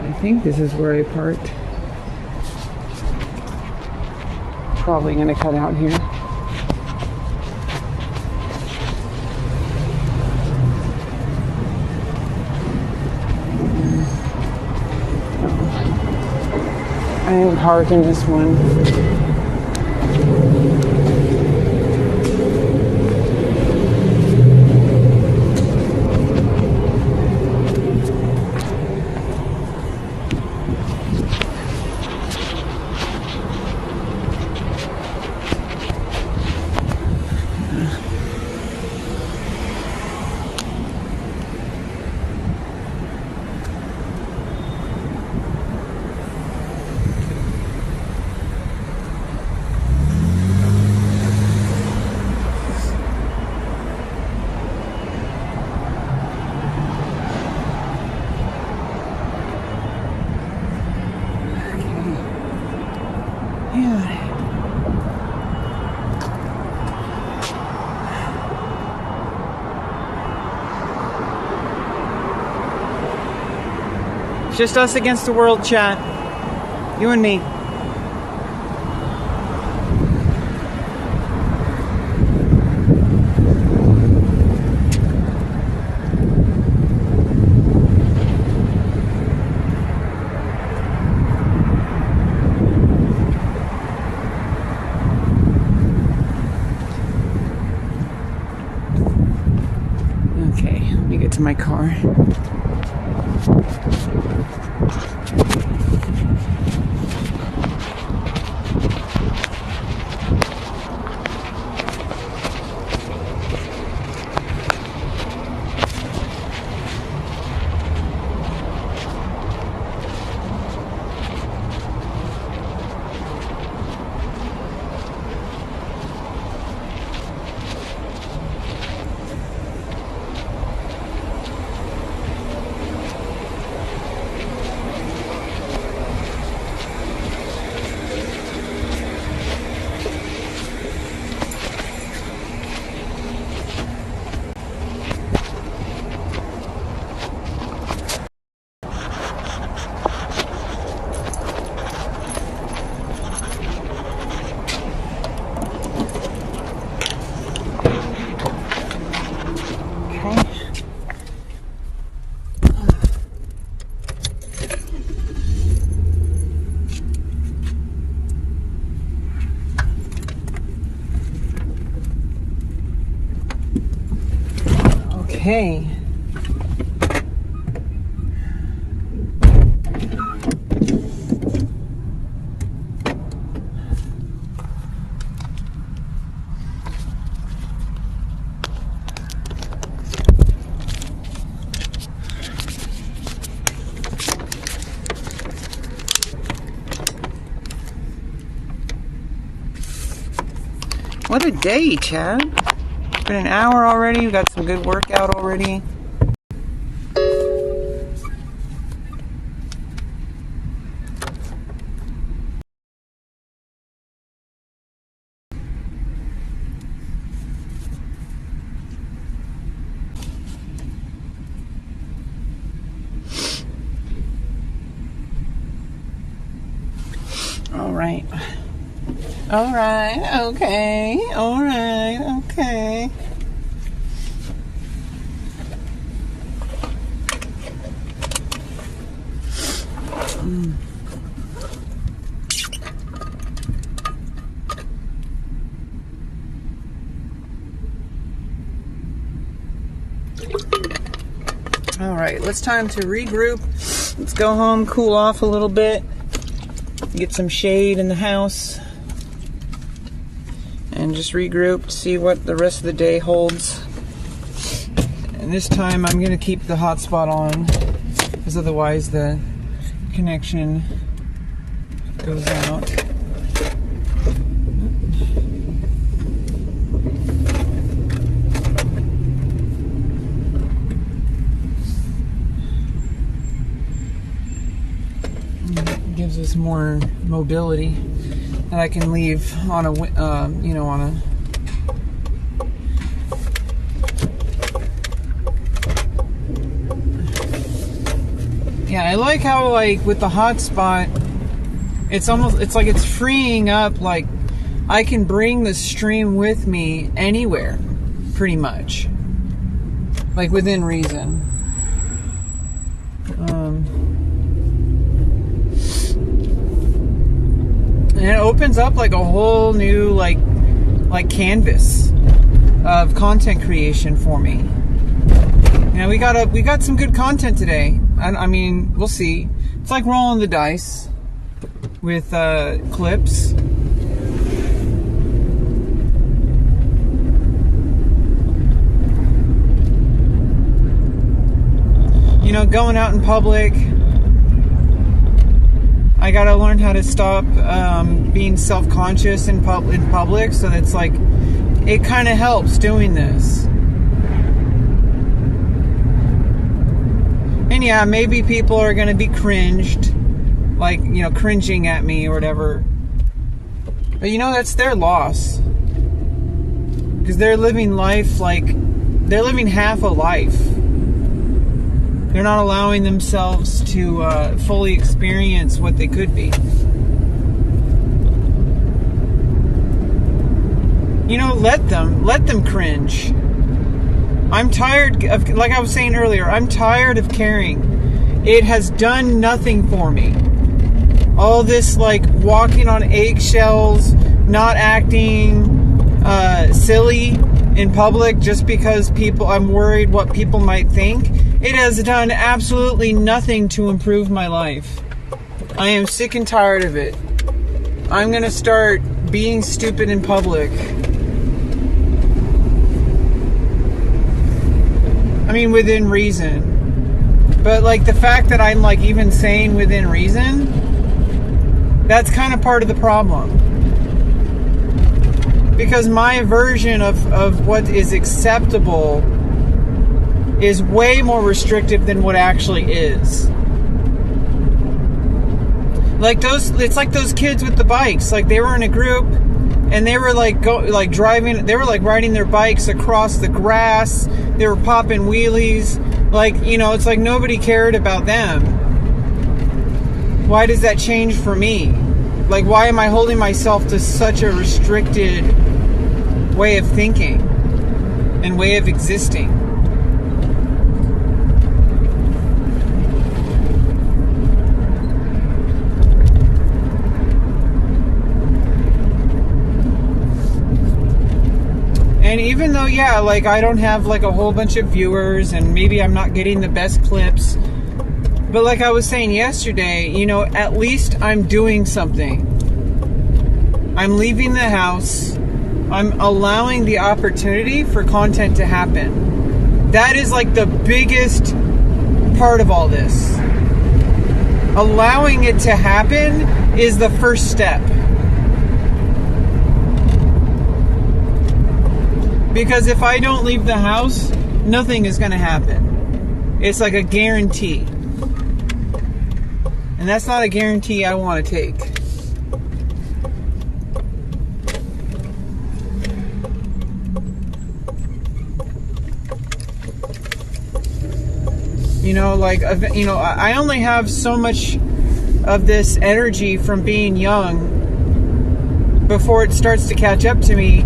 I think this is where I parked. Probably gonna cut out here. I didn't park in this one. Just us against the world, chat. You and me. Okay, let me get to my car. Okay. What a day, Chad. It's been an hour already. We've got some good workout already. All right. All right, okay. All right, okay. All right, it's time to regroup. Let's go home, cool off a little bit, get some shade in the house, and just regroup to see what the rest of the day holds. And this time I'm going to keep the hotspot on, because otherwise the connection goes out. It gives us more mobility that I can leave on a, on a yeah, I like how, like, with the hotspot, it's like it's freeing up, like, I can bring the stream with me anywhere, pretty much, like, within reason. And it opens up like a whole new like canvas of content creation for me. You know, we got some good content today. I mean, we'll see. It's like rolling the dice with clips. You know, going out in public, I gotta learn how to stop being self-conscious in public. So that's like, it kind of helps doing this. And yeah, maybe people are gonna be cringed, like, you know, cringing at me or whatever. But you know, that's their loss, because they're living life like they're living half a life. They're not allowing themselves to fully experience what they could be. You know, let them cringe. I'm tired of, like I was saying earlier, I'm tired of caring. It has done nothing for me. All this, like, walking on eggshells, not acting silly in public just because I'm worried what people might think. It has done absolutely nothing to improve my life. I am sick and tired of it. I'm gonna start being stupid in public. I mean, within reason. But, like, the fact that I'm, like, even saying within reason, that's kind of part of the problem. Because my version of what is acceptable is way more restrictive than what actually is. Like it's like those kids with the bikes. Like, they were in a group and they were driving. They were like riding their bikes across the grass. They were popping wheelies. Like, you know, it's like nobody cared about them. Why does that change for me? Like, why am I holding myself to such a restricted way of thinking and way of existing? And even though, yeah, like, I don't have, like, a whole bunch of viewers and maybe I'm not getting the best clips, but like I was saying yesterday, you know, at least I'm doing something. I'm leaving the house. I'm allowing the opportunity for content to happen. That is, like, the biggest part of all this. Allowing it to happen is the first step. Because if I don't leave the house, nothing is going to happen. It's like a guarantee. And that's not a guarantee I want to take. You know, like, you know, I only have so much of this energy from being young before it starts to catch up to me.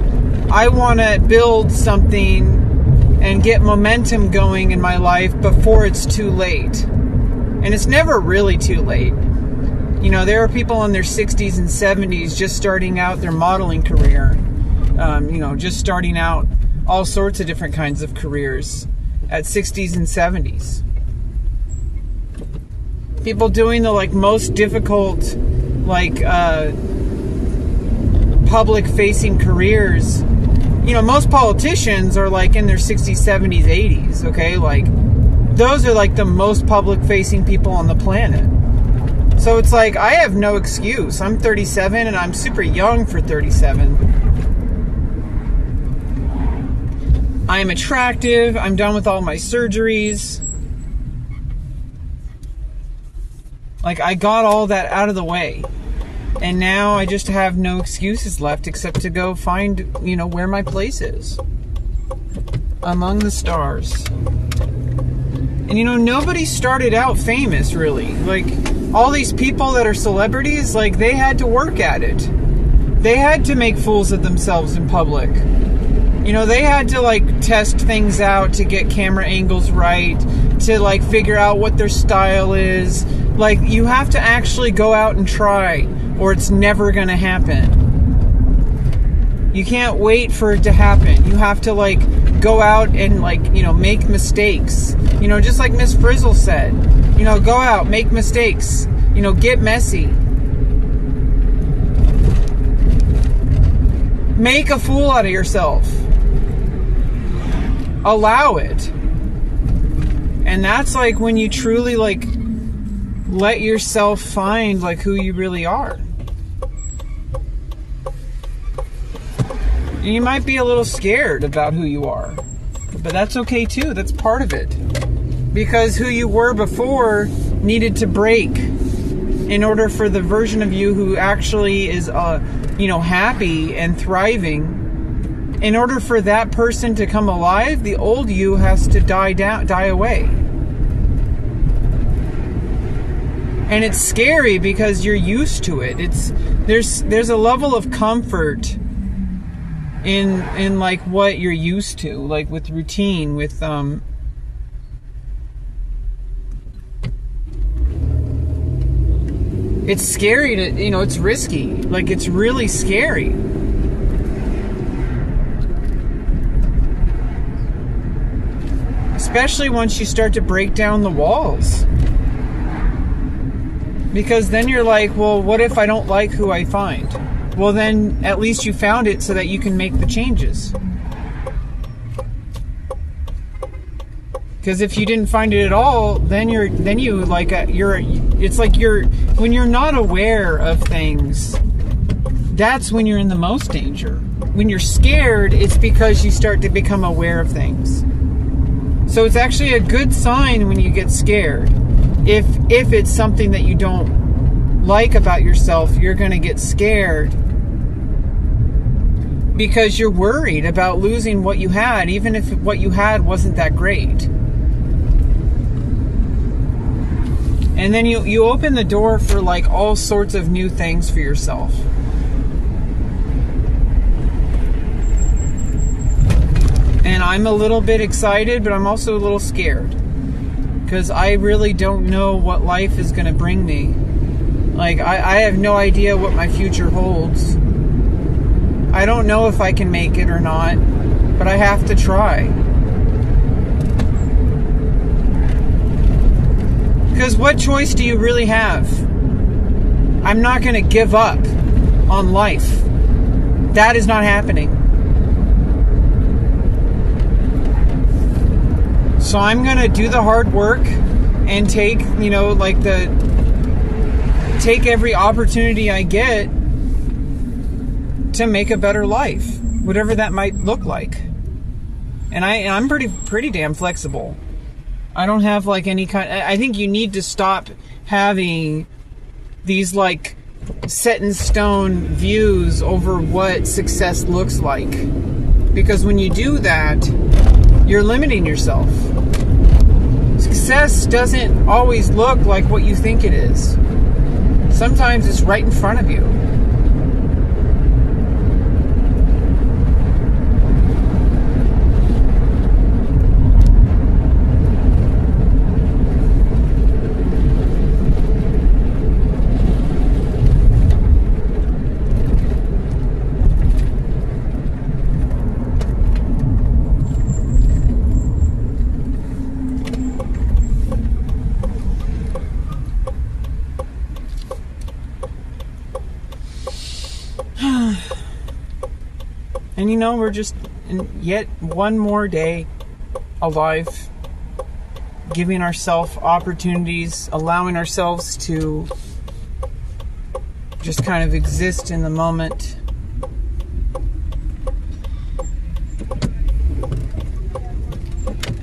I want to build something and get momentum going in my life before it's too late. And it's never really too late. You know, there are people in their 60s and 70s just starting out their modeling career. You know, just starting out all sorts of different kinds of careers at 60s and 70s. People doing the, like, most difficult, like, public-facing careers. You know, most politicians are, like, in their 60s, 70s, 80s, okay? Like, those are, like, the most public-facing people on the planet. So it's like, I have no excuse. I'm 37, and I'm super young for 37. I am attractive. I'm done with all my surgeries. Like, I got all that out of the way. And now I just have no excuses left except to go find, you know, where my place is. Among the stars. And, you know, nobody started out famous, really. Like, all these people that are celebrities, like, they had to work at it. They had to make fools of themselves in public. You know, they had to, like, test things out to get camera angles right, to, like, figure out what their style is. Like, you have to actually go out and try, or it's never gonna happen. You can't wait for it to happen. You have to, like, go out and, like, you know, make mistakes. You know, just like Miss Frizzle said. You know, go out, make mistakes. You know, get messy. Make a fool out of yourself. Allow it. And that's, like, when you truly, like, let yourself find, like, who you really are. And you might be a little scared about who you are, but that's okay too. That's part of it. Because who you were before needed to break in order for the version of you who actually is, you know, happy and thriving. In order for that person to come alive, the old you has to die away. And it's scary because you're used to it. There's a level of comfort in like what you're used to, like with routine, with it's scary to, it's risky. Like, it's really scary. Especially once you start to break down the walls. Because then you're like, well, what if I don't like who I find? Well, then at least you found it so that you can make the changes. Because if you didn't find it at all, when you're not aware of things, that's when you're in the most danger. When you're scared, it's because you start to become aware of things. So it's actually a good sign when you get scared. If it's something that you don't like about yourself, you're going to get scared because you're worried about losing what you had, even if what you had wasn't that great. And then you open the door for like all sorts of new things for yourself. And I'm a little bit excited, but I'm also a little scared. Because I really don't know what life is going to bring me. Like, I have no idea what my future holds. I don't know if I can make it or not, but I have to try. Because what choice do you really have? I'm not going to give up on life. That is not happening. So I'm going to do the hard work and take, take every opportunity I get to make a better life, whatever that might look like. And I'm pretty damn flexible. I don't have like any kind. I think you need to stop having these like set in stone views over what success looks like, because when you do that, you're limiting yourself. Success doesn't always look like what you think it is. Sometimes it's right in front of you. And we're just yet one more day alive, giving ourselves opportunities, allowing ourselves to just kind of exist in the moment.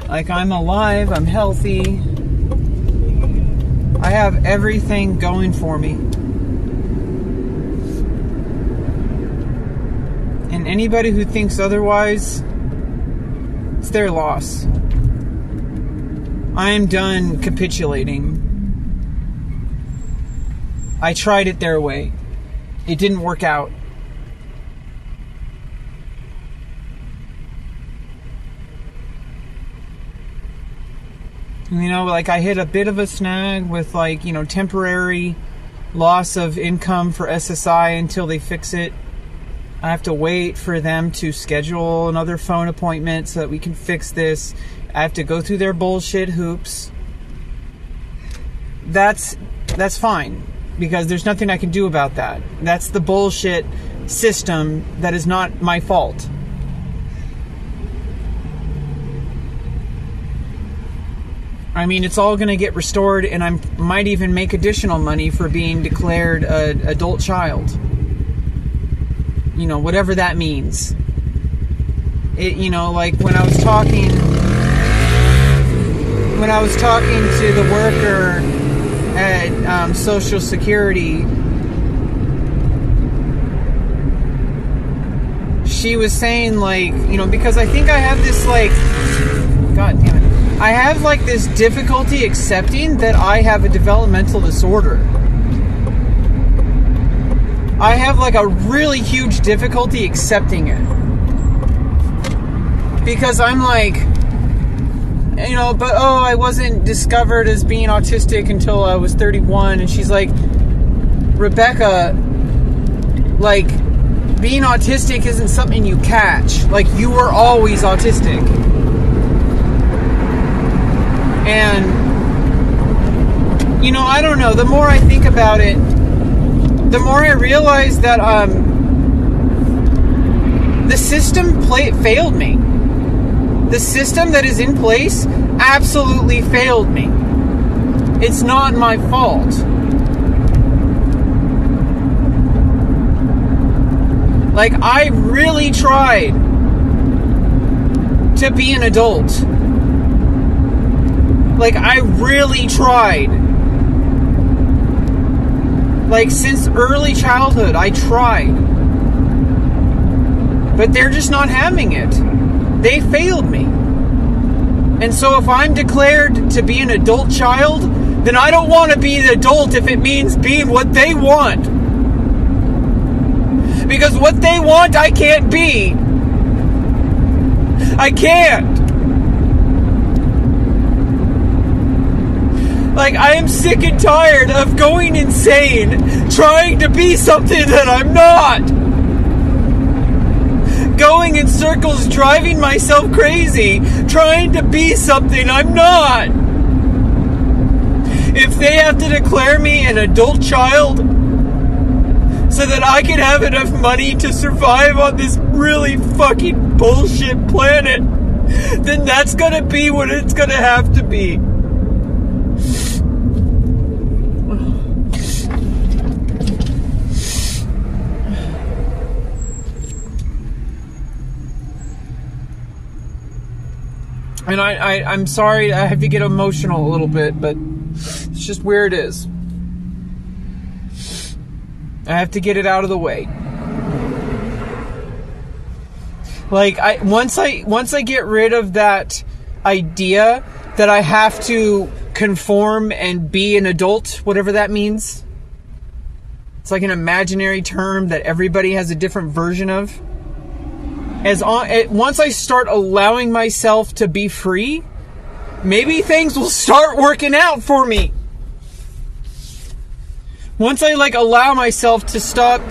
Like, I'm alive, I'm healthy, I have everything going for me. And anybody who thinks otherwise, it's their loss. I am done capitulating. I tried it their way. It didn't work out. I hit a bit of a snag with temporary loss of income for SSI until they fix it. I have to wait for them to schedule another phone appointment so that we can fix this. I have to go through their bullshit hoops. That's fine, because there's nothing I can do about that. That's the bullshit system that is not my fault. I mean, it's all going to get restored, and I might even make additional money for being declared an adult child. Whatever that means. When I was talking to the worker at Social Security, she was saying, because I think I have this, God damn it. I have like this difficulty accepting that I have a developmental disorder. I have like a really huge difficulty accepting it. Because I'm like, you know, but I wasn't discovered as being autistic until I was 31. And she's like, Rebecca, like, being autistic isn't something you catch. Like, you were always autistic. And, you know, I don't know. The more I think about it, the more I realize that the system failed me. The system that is in place absolutely failed me. It's not my fault. Like, I really tried to be an adult. Like, I really tried. Like, since early childhood, I tried. But they're just not having it. They failed me. And so if I'm declared to be an adult child, then I don't want to be an adult if it means being what they want. Because what they want, I can't be. I can't. Like, I am sick and tired of going insane, trying to be something that I'm not. Going in circles, driving myself crazy, trying to be something I'm not. If they have to declare me an adult child so that I can have enough money to survive on this really fucking bullshit planet, then that's gonna be what it's gonna have to be. And I'm sorry, I have to get emotional a little bit, but it's just where it is. I have to get it out of the way. Like, once I get rid of that idea that I have to conform and be an adult, whatever that means. It's like an imaginary term that everybody has a different version of. Once I start allowing myself to be free, maybe things will start working out for me. Once I allow myself to stop,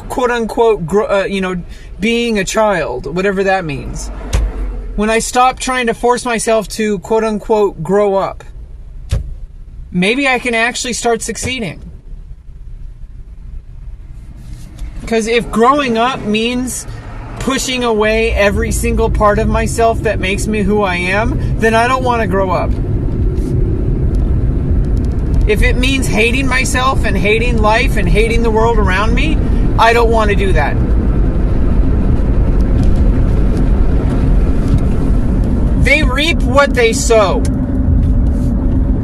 quote unquote, being a child, whatever that means. When I stop trying to force myself to quote unquote grow up, maybe I can actually start succeeding. Because if growing up means pushing away every single part of myself that makes me who I am, then I don't want to grow up. If it means hating myself and hating life and hating the world around me, I don't want to do that. They reap what they sow.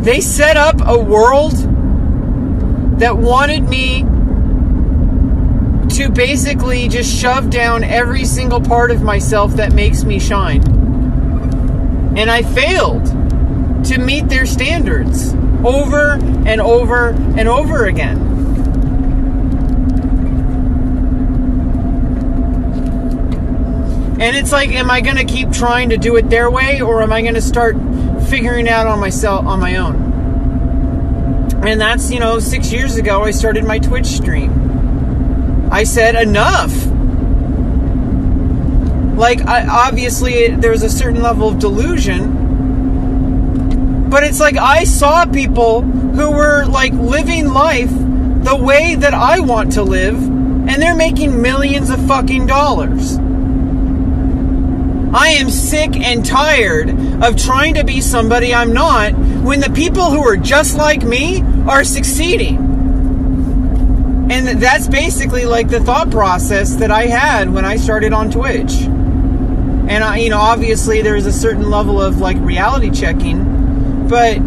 They set up a world that wanted me to basically just shove down every single part of myself that makes me shine. And I failed to meet their standards over and over and over again. And it's like, am I going to keep trying to do it their way, or am I going to start figuring it out on my own? And that's, 6 years ago I started my Twitch stream. I said enough. Obviously there's a certain level of delusion, but it's like I saw people who were living life the way that I want to live, and they're making millions of fucking dollars. I am sick and tired of trying to be somebody I'm not when the people who are just like me are succeeding. And that's basically the thought process that I had when I started on Twitch. And obviously there's a certain level of reality checking, but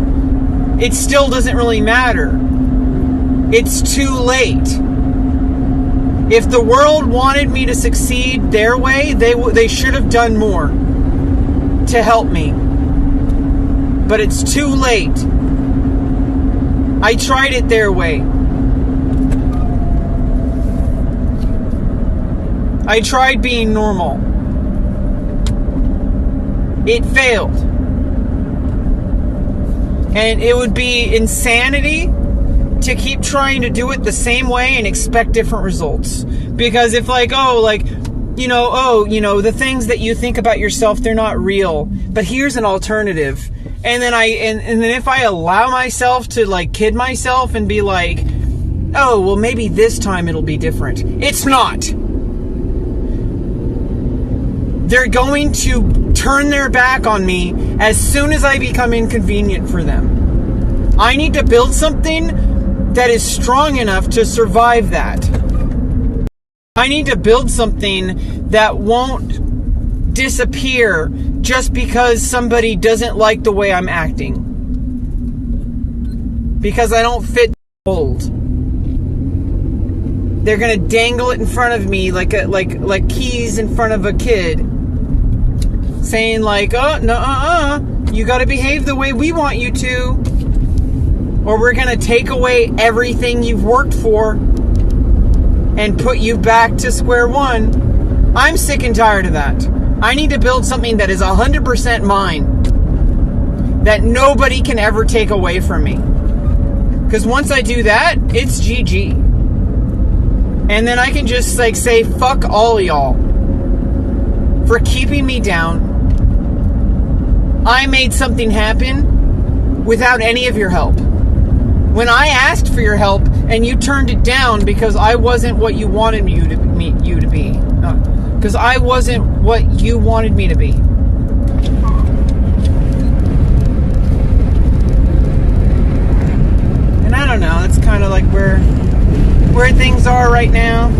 it still doesn't really matter. It's too late. If the world wanted me to succeed their way, they should have done more to help me. but it's too late. I tried it their way. I tried being normal. It failed. And it would be insanity to keep trying to do it the same way and expect different results. Because if the things that you think about yourself, they're not real. But here's an alternative. And then if I allow myself to like kid myself and be like, oh, well maybe this time it'll be different. It's not. They're going to turn their back on me as soon as I become inconvenient for them. I need to build something that is strong enough to survive that. I need to build something that won't disappear just because somebody doesn't like the way I'm acting. Because I don't fit the mold. They're gonna dangle it in front of me like keys in front of a kid. Saying like, oh, no, you gotta behave the way we want you to, or we're gonna take away everything you've worked for and put you back to square one. I'm sick and tired of that. I need to build something that is 100% mine, that nobody can ever take away from me. Because once I do that, it's GG. And then I can just like say, fuck all y'all for keeping me down. I made something happen without any of your help. When I asked for your help and you turned it down because I wasn't what you wanted you to be. Because I wasn't what you wanted me to be. And I don't know, that's kind of like where things are right now.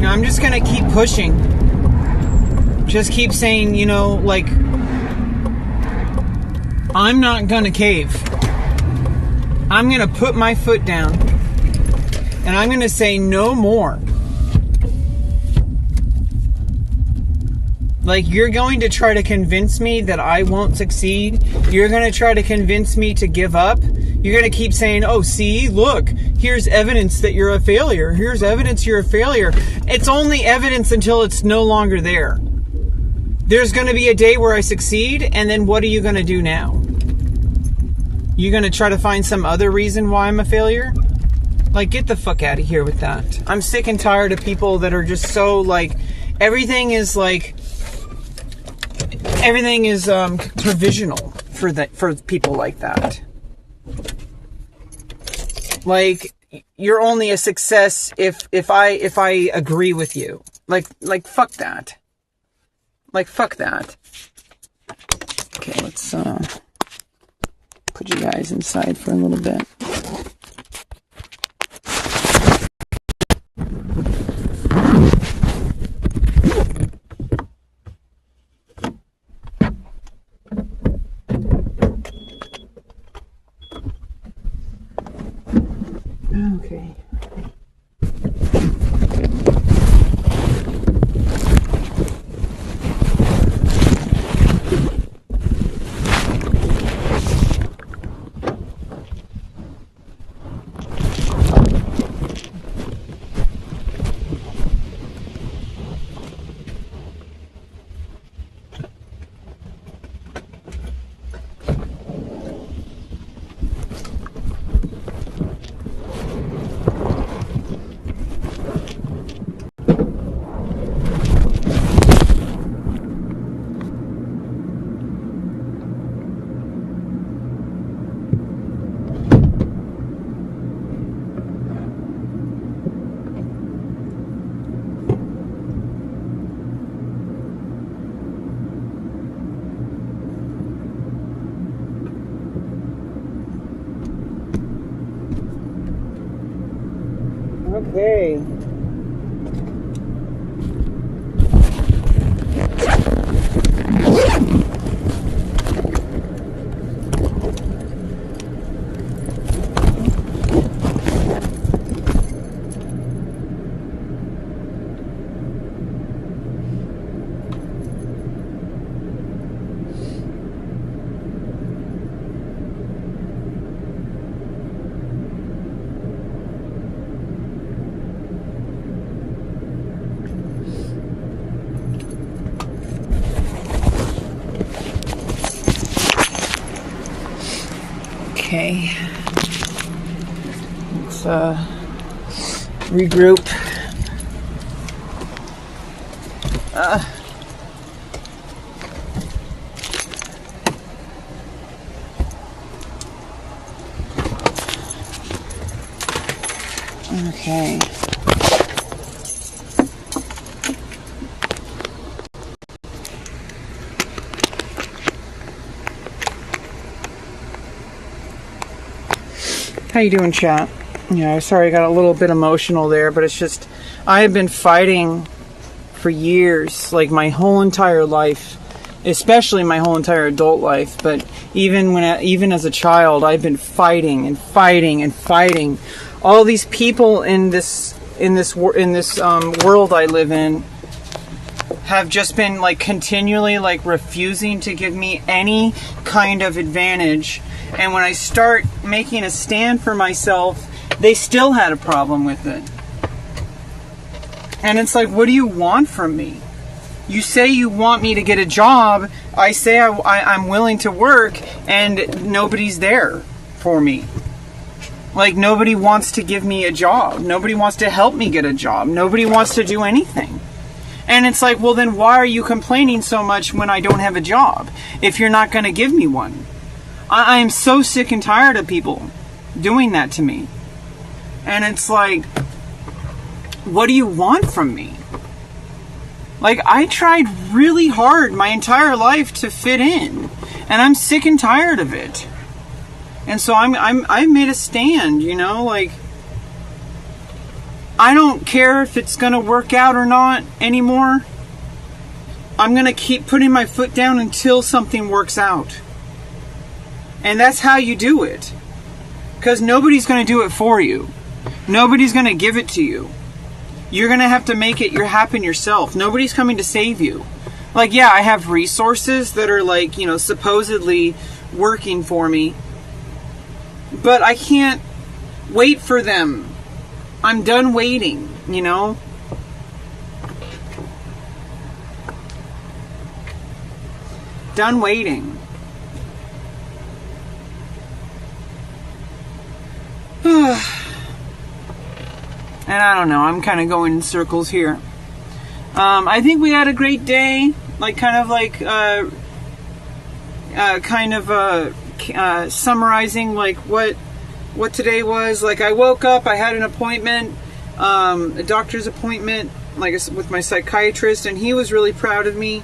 I'm just gonna keep pushing. Just keep saying, I'm not gonna cave. I'm gonna put my foot down. And I'm gonna say no more. Like, you're going to try to convince me that I won't succeed. You're going to try to convince me to give up. You're going to keep saying, oh, see, look, here's evidence that you're a failure. Here's evidence you're a failure. It's only evidence until it's no longer there. There's going to be a day where I succeed, and then what are you going to do now? You going to try to find some other reason why I'm a failure? Like, get the fuck out of here with that. I'm sick and tired of people that are just so, everything is provisional for people like that. Like, you're only a success if I agree with you. Like fuck that. Like, fuck that. Okay, let's put you guys inside for a little bit. Okay. Okay. Okay, let's regroup. Okay. How you doing, chat? Yeah, sorry I got a little bit emotional there, but it's just I have been fighting for years, like my whole entire life, especially my whole entire adult life, but even as a child, I've been fighting and fighting and fighting. All these people in this world I live in have just been like continually like refusing to give me any kind of advantage. And when I start making a stand for myself, they still had a problem with it. And it's like, what do you want from me? You say you want me to get a job. I say I'm willing to work, and nobody's there for me. Like, nobody wants to give me a job. Nobody wants to help me get a job. Nobody wants to do anything. And it's like, well, then why are you complaining so much when I don't have a job if you're not going to give me one? I am so sick and tired of people doing that to me. And it's like, what do you want from me? Like, I tried really hard my entire life to fit in, and I'm sick and tired of it. And so I've made a stand, you know, like, I don't care if it's going to work out or not anymore. I'm going to keep putting my foot down until something works out. And that's how you do it. Because nobody's going to do it for you. Nobody's going to give it to you. You're going to have to make it happen yourself. Nobody's coming to save you. Like, yeah, I have resources that are like, you know, supposedly working for me. But I can't wait for them. I'm done waiting, you know? Done waiting. And I don't know, I'm kind of going in circles here. I think we had a great day, like summarizing like what today was. Like, I woke up, I had an appointment, a doctor's appointment, like with my psychiatrist, and he was really proud of me,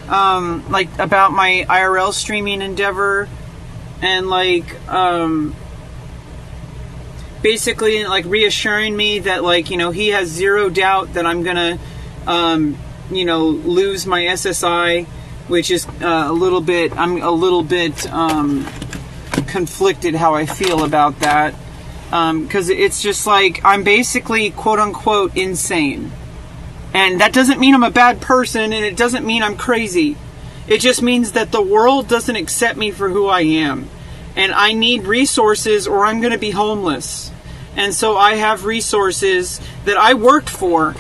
like about my IRL streaming endeavor, and like basically like reassuring me that, like, you know, he has zero doubt that I'm gonna you know, lose my SSI, which is I'm a little bit conflicted how I feel about that, because it's just like I'm basically quote unquote insane, and that doesn't mean I'm a bad person, and it doesn't mean I'm crazy. It just means that the world doesn't accept me for who I am, and I need resources or I'm going to be homeless. And so I have resources that I worked for.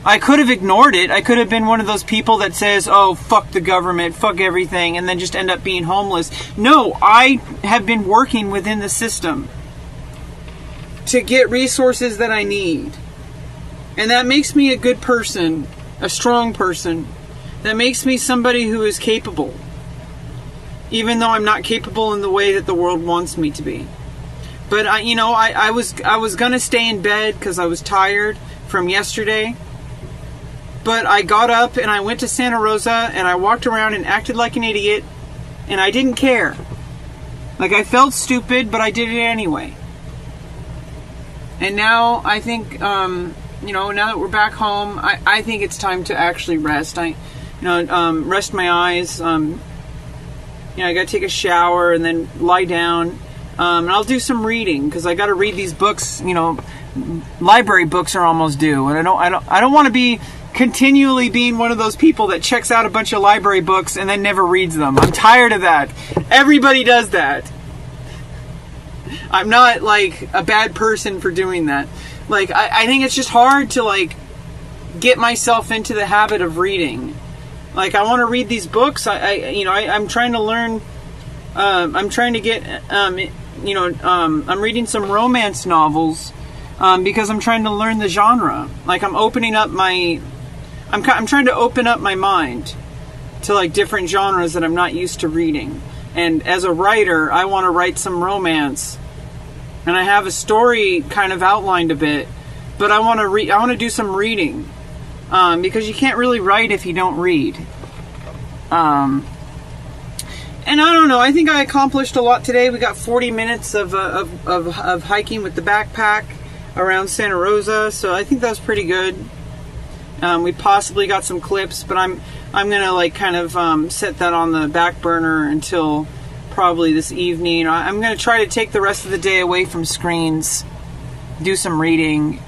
I could have ignored it. I could have been one of those people that says, oh, fuck the government, fuck everything, and then just end up being homeless. No, I have been working within the system to get resources that I need. And that makes me a good person, a strong person. That makes me somebody who is capable. Even though I'm not capable in the way that the world wants me to be. But I was gonna stay in bed because I was tired from yesterday. But I got up and I went to Santa Rosa and I walked around and acted like an idiot, and I didn't care. Like, I felt stupid, but I did it anyway. And now I think, now that we're back home, I think it's time to actually rest. Rest my eyes. I got to take a shower and then lie down. And I'll do some reading because I got to read these books. Library books are almost due, and I don't want to be continually being one of those people that checks out a bunch of library books and then never reads them. I'm tired of that. Everybody does that. I'm not like a bad person for doing that. Like I think it's just hard to like get myself into the habit of reading. Like I want to read these books. I'm trying to learn. I'm trying to get. I'm reading some romance novels because I'm trying to learn the genre. Like I'm opening up my. I'm trying to open up my mind to like different genres that I'm not used to reading. And as a writer, I want to write some romance. And I have a story kind of outlined a bit, but I want to do some reading because you can't really write if you don't read. And I don't know. I think I accomplished a lot today. We got 40 minutes of hiking with the backpack around Santa Rosa, so I think that was pretty good. We possibly got some clips, but I'm gonna like kind of set that on the back burner until probably this evening. I'm gonna try to take the rest of the day away from screens, do some reading,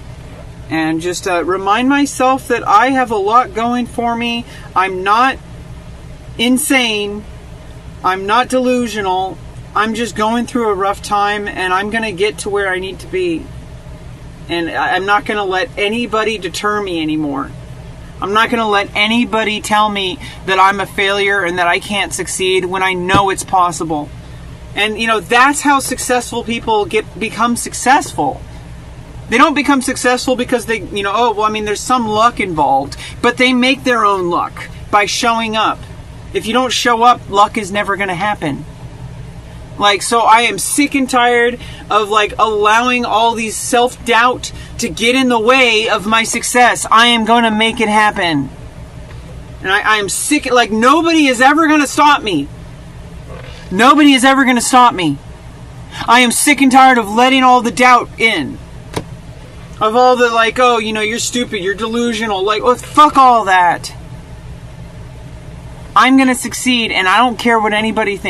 and just remind myself that I have a lot going for me. I'm not insane. I'm not delusional. I'm just going through a rough time, and I'm gonna get to where I need to be. And I'm not gonna let anybody deter me anymore. I'm not going to let anybody tell me that I'm a failure and that I can't succeed when I know it's possible. And, that's how successful people become successful. They don't become successful because they, there's some luck involved. But they make their own luck by showing up. If you don't show up, luck is never going to happen. So I am sick and tired of allowing all these self-doubt to get in the way of my success. I am going to make it happen. And I am sick, nobody is ever going to stop me. Nobody is ever going to stop me. I am sick and tired of letting all the doubt in. Of all the you're stupid, you're delusional. Fuck all that. I'm going to succeed and I don't care what anybody thinks.